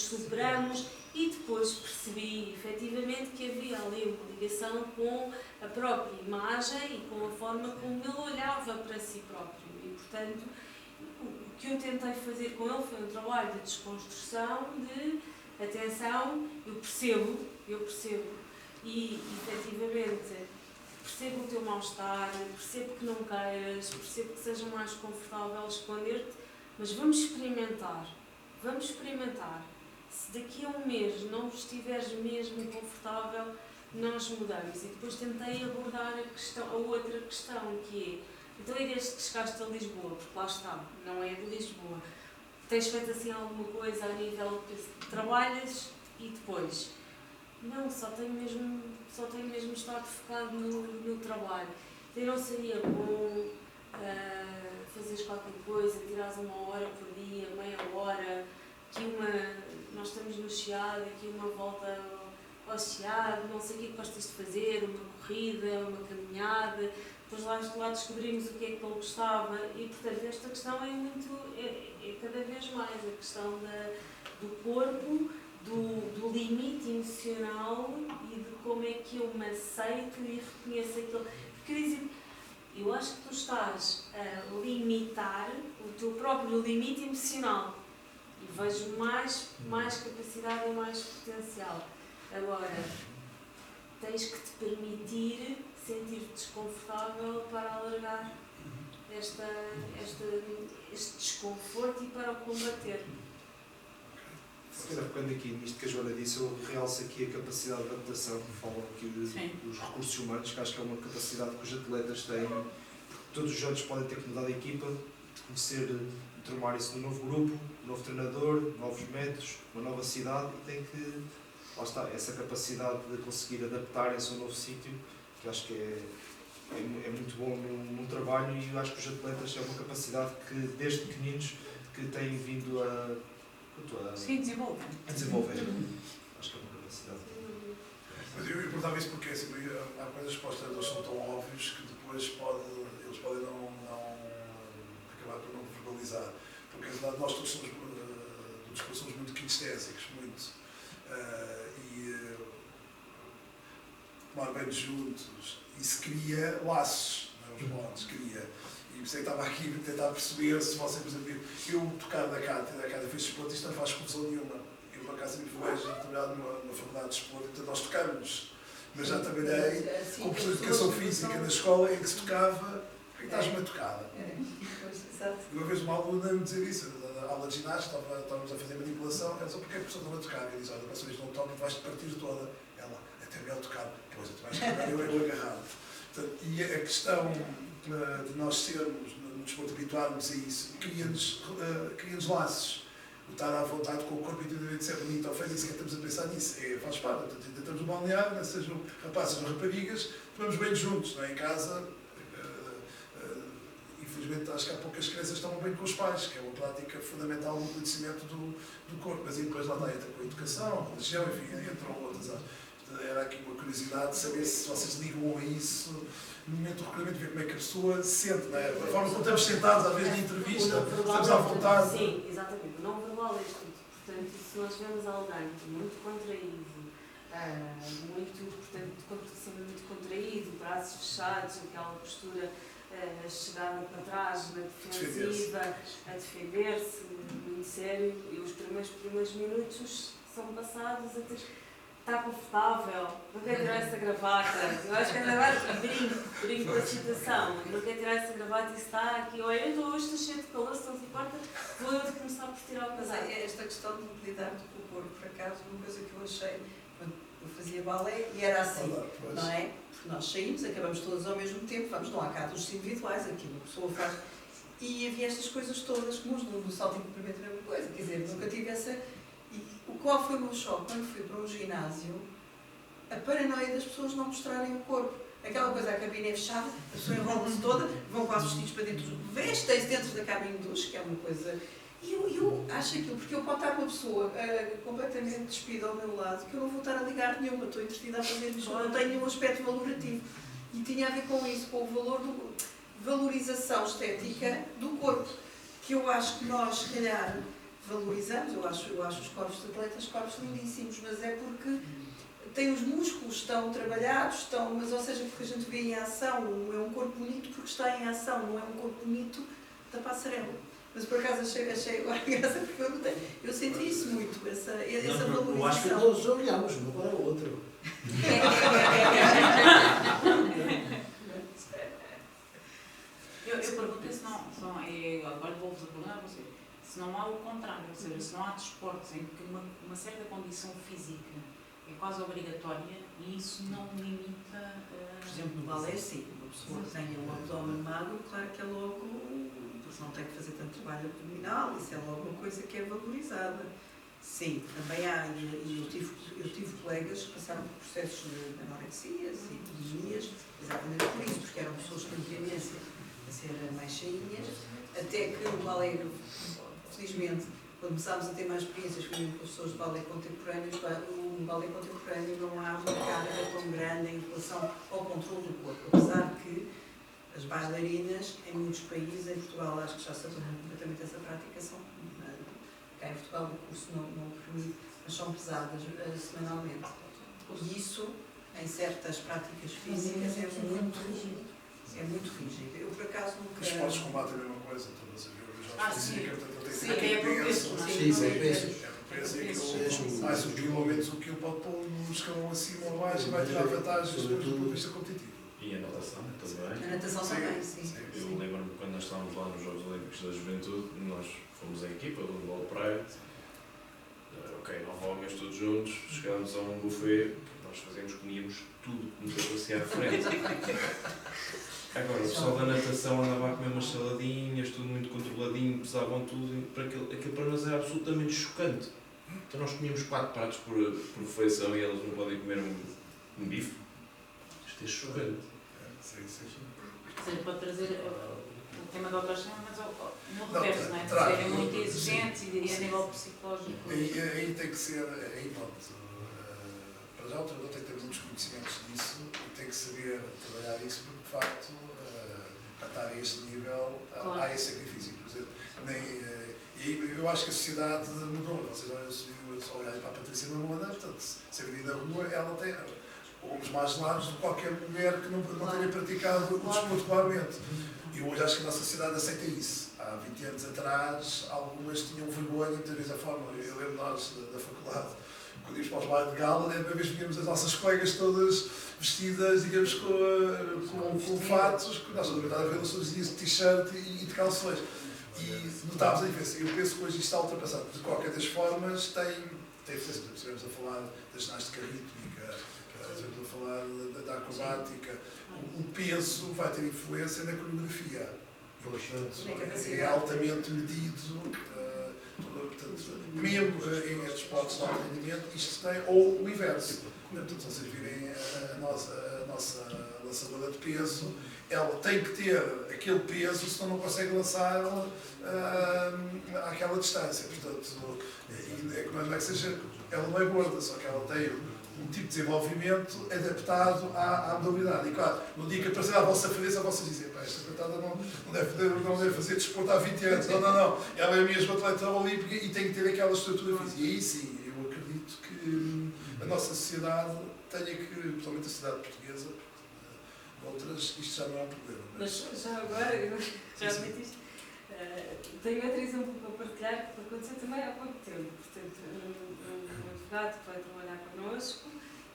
superamos. E depois percebi, efetivamente, que havia ali uma ligação com a própria imagem e com a forma como ele olhava para si próprio. E, portanto, o que eu tentei fazer com ele foi um trabalho de desconstrução, de atenção, eu percebo, e, efetivamente, percebo o teu mal-estar, percebo que não queiras, percebo que seja mais confortável esconder-te, mas vamos experimentar. Se daqui a um mês não estiveres mesmo confortável, nós mudamos. E depois tentei abordar a outra questão, que então e desde que chegaste a Lisboa, porque lá está, não é de Lisboa, tens feito assim alguma coisa a nível de trabalhas e depois? Não, só tenho mesmo estado focado no trabalho. E não seria bom fazeres qualquer coisa, tirares 1 hora por dia, meia hora, nós estamos no Chiado, aqui uma volta ao Chiado, não sei o que é que gostas de fazer, uma corrida, uma caminhada, depois lá descobrimos o que é que ele gostava e, portanto, esta questão é cada vez mais a questão do corpo, do limite emocional e de como é que eu me aceito e reconheço aquilo. Porque, quer dizer, eu acho que tu estás a limitar o teu próprio limite emocional e vejo mais capacidade e mais potencial. Agora, tens que te permitir sentir-te desconfortável para alargar este desconforto e para o combater. Se calhar, pegando aqui nisto que a Joana disse, eu realço aqui a capacidade de adaptação, que falam aqui dos recursos humanos, que acho que é uma capacidade que os atletas têm, porque todos os anos podem ter que mudar de equipa, de conhecer, de tomar isso num novo grupo, um novo treinador, novos métodos, uma nova cidade, e tem que, lá está, essa capacidade de conseguir adaptarem-se a um novo sítio, que acho que é muito bom num trabalho, e eu acho que os atletas é uma capacidade que, desde pequeninos, que têm vindo a desenvolver. Acho que é uma capacidade. Mas eu perguntava isso porque assim, há coisas que para os treinadores são tão óbvios que depois eles podem não acabar por não verbalizar. Porque na verdade nós todos somos muito kinestésicos, muito. Tomar banho juntos. Isso cria laços, não é? Os modos, cria. E por isso é que estava aqui a tentar perceber se você, por exemplo, eu tocar da Cátia fez desporto, isto não faz confusão nenhuma. Eu, por acaso, fui trabalhado numa faculdade de desporto, então nós tocamos. Mas já trabalhei com professor de educação física na escola em que se tocava, porque estás-me a tocar. Uma vez uma aluna me dizer isso, na aula de ginástica, estávamos a fazer manipulação, ela disse, porque a professora estava a tocar? Eu disse, olha, a próxima vez não toca, vais-te partir toda. Ela, até melhor tocar, pois, tu vais tocar, eu agarrado. Portanto, e a questão de nós sermos, no desporto, habituarmos a isso, cria-nos laços. O estar à vontade com o corpo intuitivamente ser bonito ou feio, nem sequer estamos a pensar nisso. Faz parte. Portanto, tentamos no balneário, sejam rapazes ou raparigas, tomamos bem juntos, não é? Em casa. Infelizmente, acho que há poucas crianças que tomam bem com os pais, que é uma prática fundamental no conhecimento do corpo. Mas aí depois lá entra com a educação, a religião, enfim, entram outras. Era aqui uma curiosidade de saber se vocês ligam a isso no momento do recolhimento, ver como é que a pessoa se sente, não é? A forma como estamos sentados, às vezes, na entrevista, estamos à vontade. Sim, exatamente. O não verbal é tudo. Portanto, se nós vemos alguém muito contraído, sempre muito contraído, braços fechados, aquela postura chegada para trás, na defensiva, a defender-se, muito sério, e os primeiros minutos são passados a ter... Está confortável, não quer tirar essa gravata. Eu acho que a gravata brinco da situação. Não quer tirar essa gravata e está aqui. Olha, eu estou hoje cheio de calor, se não se importa, vou eu começar por tirar o casaco. Esta questão de lidar com o corpo, por acaso, uma coisa que eu achei, quando eu fazia balé, e era assim, não é? Porque nós saímos, acabamos todos ao mesmo tempo, não há cá dos individuais, aqui uma pessoa faz. E havia estas coisas todas, como no salto em comprimento a mesma coisa, quer dizer, nunca tive essa. Qual foi o meu choque? Quando fui para um ginásio, a paranoia das pessoas não mostrarem o corpo. Aquela coisa, a cabine é fechada, a pessoa enrola-se toda, vão quase vestidos para dentro, vestem-se dentro da cabine de duche, que é uma coisa... E eu acho aquilo, porque eu posso estar com uma pessoa completamente despida ao meu lado, que eu não vou estar a ligar nenhuma, estou entretida a fazer isto, não tenho nenhum aspecto valorativo. E tinha a ver com isso, com o valor valorização estética do corpo, que eu acho que nós, se calhar, valorizamos. Eu acho os corpos de atletas corpos lindíssimos, mas é porque têm os músculos, estão trabalhados, mas ou seja, porque a gente vê em ação, é um corpo bonito porque está em ação, não é um corpo bonito da passarela. Mas por acaso achei agora graça porque eu senti isso muito, essa valorização. Eu acho que nós olhamos um para o outro. Eu pergunto se não agora vou-vos perguntar a vocês, se não há o contrário, ou seja, se não há desportos em que uma certa condição física é quase obrigatória e isso não limita... Por exemplo, no balé, sim. No pessoa tenha um abdômen magro, claro que é logo, porque não tem que fazer tanto trabalho abdominal, isso é logo uma coisa que é valorizada. Sim, também há, e eu tive colegas que passaram por processos de anorexias e bulimias, exatamente por isso, porque eram pessoas que tinham tendência a ser mais cheinhas, até que o balé, felizmente, quando começámos a ter mais experiências com as pessoas de balé contemporâneo, o balé contemporâneo não há uma carga tão grande em relação ao controle do corpo, apesar que as bailarinas, em muitos países, em Portugal acho que já se abandonou completamente essa prática, são, cá em Portugal o curso não permite, mas são pesadas semanalmente. E isso, em certas práticas físicas, é muito rígido. Eu, por acaso, nunca... Os esportes de combate é a mesma coisa, todas as vezes. Sim, é por peso. Mais um quilo ou menos um quilo pode pôr num escalão acima ou abaixo e vai tirar vantagens depois do ponto de vista competitivo. E a natação também. A natação também, sim. Eu lembro-me quando nós estávamos lá nos Jogos Olímpicos da Juventude, nós fomos em equipa, do handball praia, 9 homens todos juntos, chegámos a um buffet, nós comíamos tudo que nos aparecia à frente. Agora, o pessoal da natação andava a comer umas saladinhas, tudo muito controladinho, pesavam tudo, aquilo para nós era absolutamente chocante. Então nós comíamos 4 pratos por refeição e elas não podem comer um bife. Isto é chocante. Sim. Ou seja, pode trazer o tema da autoestima, mas no reverso, não é? De serem muito exigentes e diria a nível psicológico. Aí tem que ser, para já o treinador tem que ter muitos conhecimentos disso e tem que saber trabalhar isso, porque de facto, para estar a este nível, claro, há esse sacrifício. E eu acho que a sociedade mudou. Ou seja, eu só olhei para a Patrícia Mamona, portanto, se a vir da rua, ela tem ombros mais largos do que qualquer mulher que não tenha praticado o desporto claramente. E hoje acho que a nossa sociedade aceita isso. Há 20 anos atrás, algumas tinham vergonha, muitas vezes a forma. Eu lembro nós da faculdade, quando íamos para os bailes de gala, uma vez víamos as nossas colegas todas vestidas, digamos, com fatos, que nós estamos a ver as pessoas dias de t-shirt e de calções. E notámos a diferença. Eu penso que hoje isto está ultrapassado. De qualquer das formas, tem influência. Estivemos a falar da ginástica rítmica, estivemos a falar da acrobática. O peso vai ter influência na coreografia. É altamente medido. Portanto, mesmo em esportes de alto rendimento, isto tem, ou o inverso. Portanto, se vocês virem a nossa lançadora de peso, ela tem que ter aquele peso, senão não consegue lançar àquela distância. Portanto, não é que seja, ela não é gorda, só que ela tem um tipo de desenvolvimento adaptado à modalidade. E claro, no dia que aparecer à vossa frente, a vocês dizem, esta coitada não deve fazer desporto há 20 anos. Não. Ela é mesmo atleta olímpica e tem que ter aquela estrutura física. E aí sim, eu acredito que a nossa sociedade tenha que, principalmente a sociedade portuguesa, outras, isto já não é um problema. Mas já agora, já admitiste, tenho outro exemplo para partilhar que aconteceu também há pouco tempo. Portanto, um advogado que vai trabalhar connosco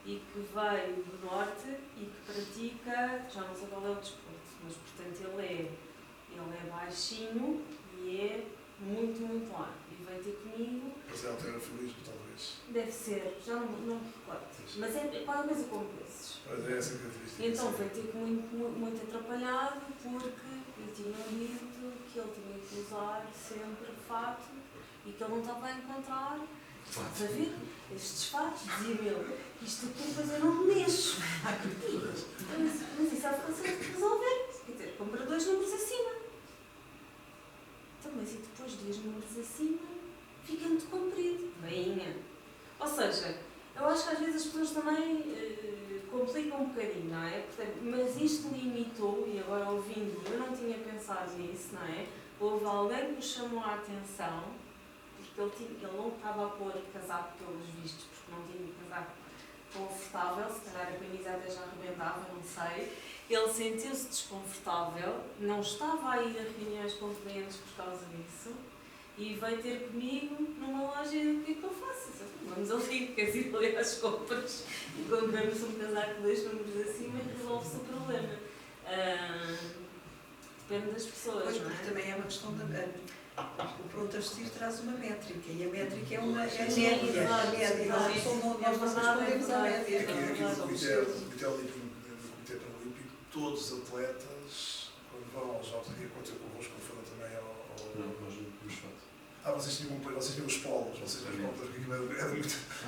e que veio do norte e que pratica, já não sei qual é o desporto, mas portanto ele é baixinho e é muito largo. E veio ter comigo. Mas é alterofilismo, talvez. Deve ser, já não me recordo. Mas é quase a mesma como esses. Pois é, essa característica. Então veio ter muito atrapalhado porque lhe tinham dito que ele tinha que usar sempre fato e que ele não estava a encontrar. Estás a ver? Estes fatos, dizia ele, isto aqui depois eu não me mexo. Mas isso é fácil de resolver. Quer dizer, compra 2 números acima. Então, mas e depois 2 números acima, fica muito comprido. Bainha. Ou seja, eu acho que às vezes as pessoas também complicam um bocadinho, não é? Portanto, mas isto limitou, e agora ouvindo, eu não tinha pensado nisso, não é? Houve alguém que me chamou a atenção, porque ele não estava a pôr casaco pelos vistos, porque não tinha casaco confortável, se calhar a camisa até já arrebentava, não sei. Ele sentiu-se desconfortável, não estava a ir a reuniões com clientes por causa disso, e veio ter comigo numa loja e o que é que eu faço? Vamos ali, queres ir ali às compras e compramos um casaco 2 números acima e resolve-se o problema. Depende das pessoas, pois, não é? Porque também é uma questão da... O pronto a vestir traz uma métrica e a métrica é uma média. Nós não respondemos à média. Aqui no Comitê Olímpico, no Comitê Paralímpico, todos os atletas, quando vão aos jogos, e aconteceu convosco quando foram também Não, nós não temos fato. vocês tinham os polos, vocês tinham os polos, porque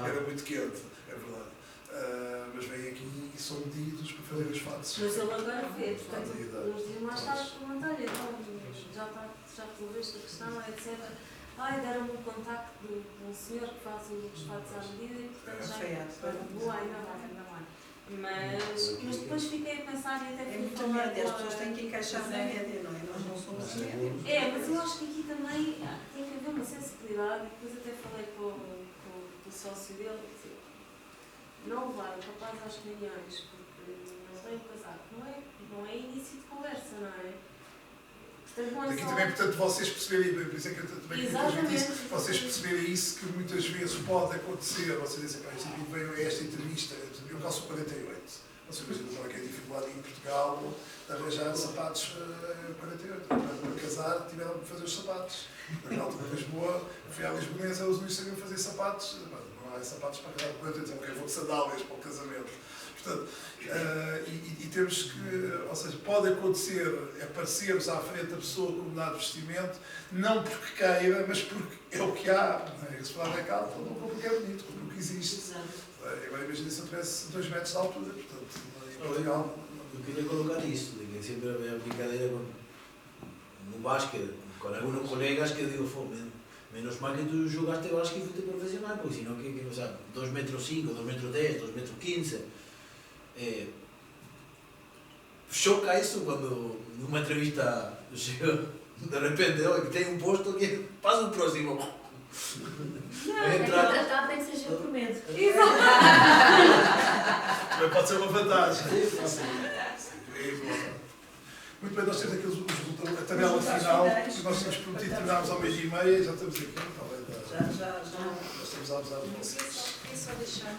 era muito quente, é verdade. Mas vêm aqui e são medidos para fazer os fatos. Mas ele agora vê, portanto, uns dias mais tarde perguntar-lhe, então, já resolveste a questão, etc. Deram-me um contacto de um senhor que faz os fatos à medida e, portanto, já boa, ainda vai. Mas depois fiquei a pensar e até É fui muita falar média, as pessoas têm que encaixar na média, não é? Nós não somos média. mas eu acho que aqui também tem que haver uma sensibilidade, e depois até falei com o sócio dele, não levar o rapaz às reuniões, porque não tem casaco, não é início de conversa, não é? Portanto, não é Aqui só... também, portanto, vocês perceberem, por isso é que eu também queria isso, vocês perceberem isso que muitas vezes pode acontecer, vocês dizem, este indivíduo veio a esta entrevista, eu calço 48, vocês imaginam qual é que é a dificuldade em Portugal de arranjar sapatos 48, para casar tiveram que fazer os sapatos, na altura de Lisboa, fui à Lisbonesa, eles não sabiam fazer sapatos, não há sapatos para casar com 48, então vou de sandálias para o casamento. Portanto, e temos que, ou seja, pode acontecer aparecermos à frente da pessoa com um dado vestimento, não porque queira, mas porque é o que há. Se falar da calça, não porque é bonito, porque existe. Agora imagina se eu tivesse 2 metros de altura, portanto, em Portugal. Eu queria colocar isso, que sempre a brincadeira no basquete, com alguns colegas que digo, menos mal que tu jogaste basquete e fuiste profissional, porque senão que não sabe, 2,5 metros, 2,10 metros, 2,15 metros. Choca isso quando numa entrevista chega, de repente, que tem um posto que passa o próximo. Tratado tem que ser por medo. Também pode ser uma vantagem. Muito bem, nós temos aqui a tabela final, nós temos prometido terminarmos ao 12h30, já estamos aqui. Já. Nós estamos a abusar de vocês. Eu queria só deixar um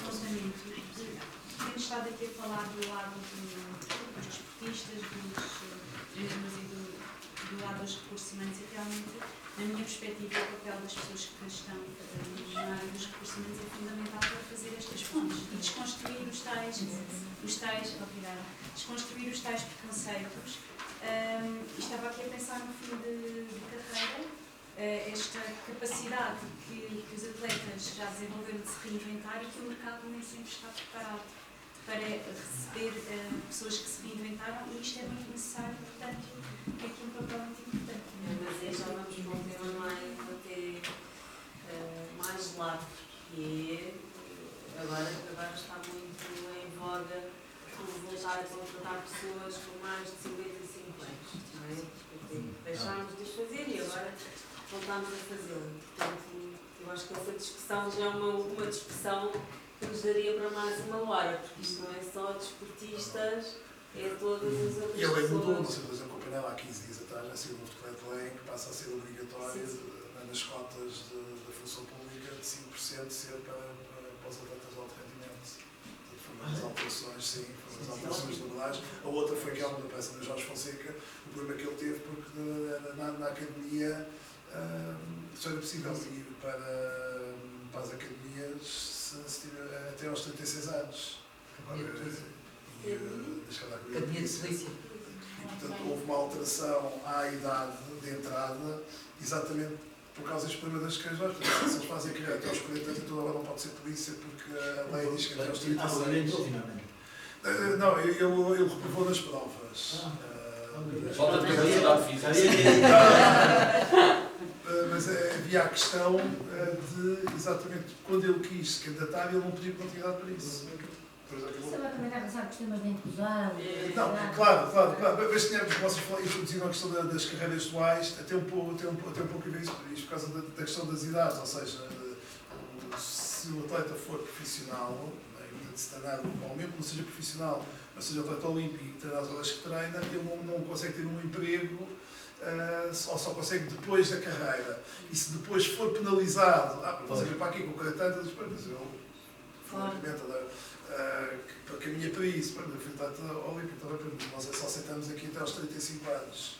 apontamento. Temos estado aqui a falar do lado dos desportistas, dos treinadores e do lado dos recursos humanos, e realmente, na minha perspectiva, o papel das pessoas que estão na área dos recursos humanos é fundamental para fazer estas pontes e desconstruir os tais preconceitos. E estava aqui a pensar no fim de carreira, esta capacidade que os atletas já desenvolveram de se reinventar e que o mercado nem sempre está preparado para receber pessoas que se reinventaram, e isto é muito necessário, portanto, é aqui um papel muito importante. Mas aí já vamos para um tema mais largo, que é, agora está muito em voga voltar a contratar pessoas com mais de 55 anos, não é? Porque deixámos de os fazer e agora voltámos a fazê-lo. Portanto, eu acho que essa discussão já é uma discussão que nos daria para mais uma hora, porque isto não é só desportistas, é todas as outras pessoas. E a lei mudou, não sei, eu acompanhava há 15 dias atrás, já saiu o novo decreto de lei que passa a ser obrigatório nas cotas da função pública de 5% ser para os atletas de alto rendimento. Foram as alterações, sim, foram as alterações laborais. A outra foi aquela da peça do Jorge Fonseca, o problema que ele teve porque na academia só era possível ir para as academias até aos 36 anos. Academia de Polícia. E, portanto, houve uma alteração à idade de entrada, exatamente por causa dos problemas das questões. Se eles fazem carreira até aos 40 anos, então agora não pode ser polícia, porque a lei diz que até aos 36 ele entrou finalmente. Não, ele reprovou nas provas. Falta de capacidade física. Mas havia a questão de, exatamente, quando ele quis se candidatar, ele não pediu continuidade para isso. Isso também tem relação com os temas de inclusão. Não, claro. Mas vocês introduziram a questão das carreiras duais, até um pouco a ver isso por causa da questão das idades, ou seja, se o atleta for profissional, se treinar, ou mesmo que não seja profissional, mas seja atleta olímpico e treinar as horas que treina, ele não consegue ter um emprego, ou só consegue depois da carreira. E se depois for penalizado, você vem para aqui com 40 anos, mas eu para caminha para isso, eu fui atleta olímpico, nós só aceitamos aqui até aos 35 anos.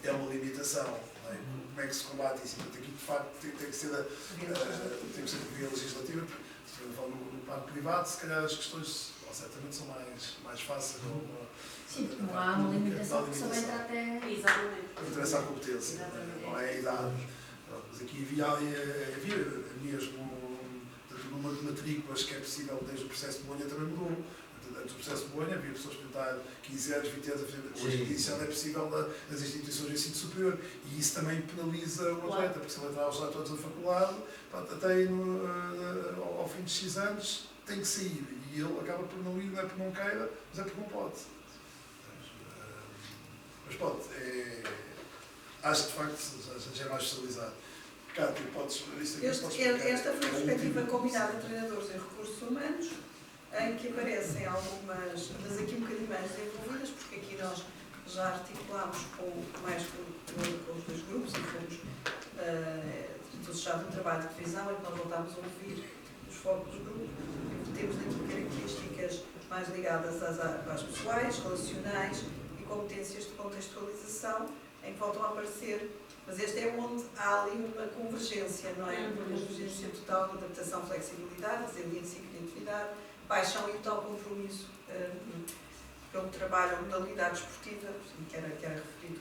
É uma limitação. Não é? Como é que se combate isso? Portanto, aqui de facto tem que ser a via legislativa. No plano privado, se calhar as questões certamente são mais fáceis. Sim, porque não há uma limitação que só entra até... Exatamente. Não interessa a competência, não é a idade. Mas aqui havia mesmo o número de matrículas que é possível desde o processo de Bolonha também mudou. Antes do processo de Bolonha havia pessoas que tentar 15 anos, 20 anos, hoje em dia isso não é possível nas instituições de ensino superior e isso também penaliza o atleta, porque se ele entrar aos todos na faculdade, até ao fim de X anos tem que sair e ele acaba por não ir, não é porque não queira, mas é porque não pode. Mas pode, acho que de facto já é mais especializado. Cátia, esta foi a perspectiva combinada de treinadores em recursos humanos, em que aparecem algumas, mas aqui um bocadinho mais desenvolvidas, porque aqui nós já articulámos mais com os dois grupos e fomos associados um trabalho de divisão em que nós voltámos a ouvir os focos do grupo. Temos aqui características mais ligadas às pessoais, relacionais e competências de contextualização, em que voltam a aparecer. Mas este é onde há ali uma convergência, não é? Uma convergência total de adaptação, flexibilidade, resiliência e criatividade, paixão e o tal compromisso pelo trabalho, a modalidade esportiva, que era referido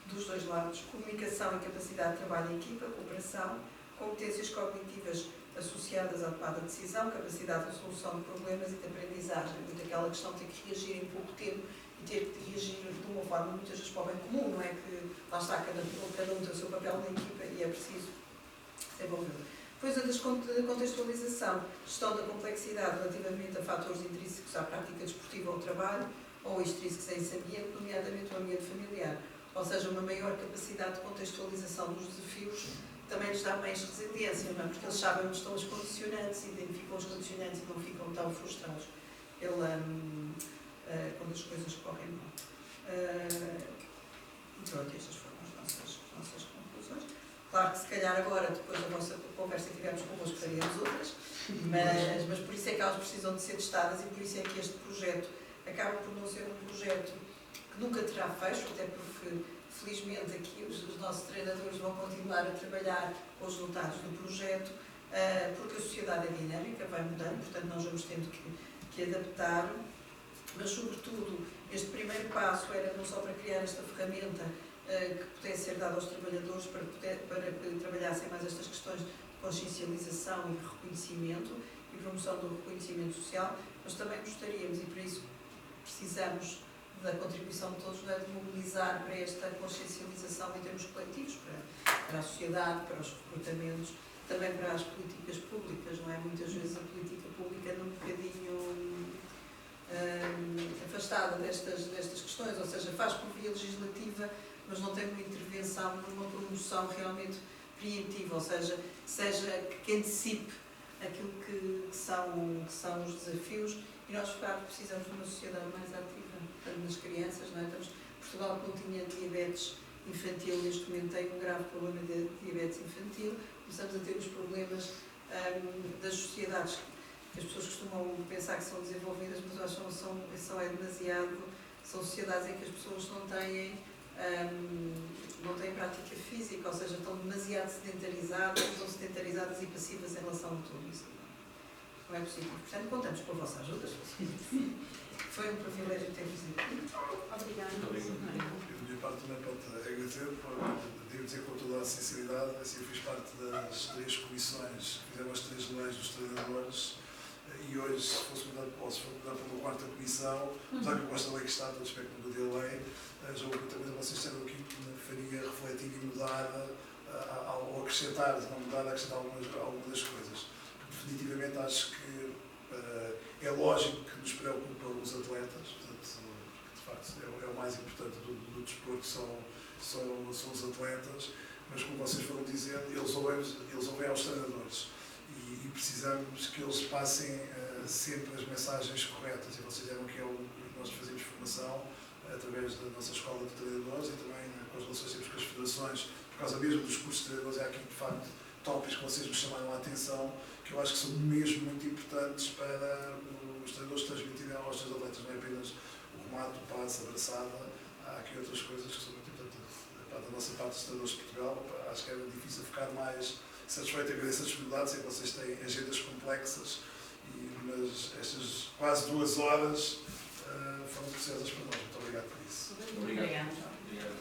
dos dois lados, comunicação e capacidade de trabalho em equipa, cooperação, competências cognitivas associadas à tomada de decisão, capacidade de solução de problemas e de aprendizagem. Muito aquela questão de ter que reagir em pouco tempo e ter que reagir de uma forma muitas vezes para o bem comum, não é? Que lá está, cada um tem o seu papel na equipa e é preciso desenvolver. Depois a contextualização, gestão da complexidade relativamente a fatores intrínsecos à prática desportiva ou trabalho, ou extrínsecos a esse ambiente, nomeadamente o ambiente familiar. Ou seja, uma maior capacidade de contextualização dos desafios também lhes dá mais resiliência, não é? Porque eles sabem onde estão os condicionantes, identificam os condicionantes e não ficam tão frustrados quando as coisas correm mal. Então, estas foram as nossas conclusões. Claro que se calhar agora, depois da nossa conversa que tivemos convosco, faríamos outras, mas por isso é que elas precisam de ser testadas e por isso é que este projeto acaba por não ser um projeto que nunca terá fecho, até porque felizmente aqui os nossos treinadores vão continuar a trabalhar com os resultados do projeto, porque a sociedade é dinâmica, vai mudando, portanto nós vamos tendo que adaptar, mas sobretudo este primeiro passo era não só para criar esta ferramenta que pudesse ser dada aos trabalhadores para que trabalhassem mais estas questões de consciencialização e de reconhecimento e promoção do reconhecimento social, mas também gostaríamos, e para isso precisamos da contribuição de todos, de mobilizar para esta consciencialização em termos coletivos, para a sociedade, para os recrutamentos, também para as políticas públicas, não é? Muitas vezes a política pública anda um bocadinho afastada destas questões, ou seja, faz por via legislativa, mas não tem uma intervenção, uma promoção realmente preemptiva, ou seja que antecipe aquilo que são os desafios, e nós, claro, precisamos de uma sociedade mais ativa, tanto nas crianças, não é? Portugal, que não tinha diabetes infantil, neste momento tem um grave problema de diabetes infantil, começamos a ter os problemas das sociedades, que as pessoas costumam pensar que são desenvolvidas, mas eu acho que são demasiado, são sociedades em que as pessoas não têm prática física, ou seja, estão demasiado sedentarizadas e passivas em relação a tudo isso. Não é possível. Portanto, contamos com a vossa ajuda. Foi um privilégio ter-vos aqui. Obrigada. Da minha parte também pode agradecer, devo dizer com toda a sinceridade, assim, eu fiz parte das 3 comissões que fizeram as 3 leis dos treinadores e hoje, se fosse mudar para uma 4ª comissão, apesar que eu gosto da lei que está, todo espero que não mude a lei, já muita coisa vocês disseram aqui que me faria refletir e mudar, ou acrescentar, se não mudar, acrescentar algumas das coisas. Definitivamente acho que é lógico que nos preocupa os atletas, portanto, de facto é o mais importante do desporto, são os atletas, mas como vocês foram dizendo, eles ouvem aos treinadores e precisamos que eles passem sempre as mensagens corretas, e vocês disseram que é o que nós fazemos formação através da nossa escola de treinadores e também com as relações que temos com as federações, por causa mesmo dos cursos de treinadores, há aqui de facto tópicos que vocês me chamaram a atenção, que eu acho que são mesmo muito importantes para os treinadores transmitirem aos seus atletas, não é apenas o remate, o passe, a abraçada, há aqui outras coisas que são muito importantes. Da nossa parte dos treinadores de Portugal, acho que era difícil ficar mais satisfeito, agradeço a disponibilidade, sei que vocês têm agendas complexas Mas estas quase 2 horas foram preciosas para nós. Muito obrigado por isso. Obrigado. Obrigada. Obrigado.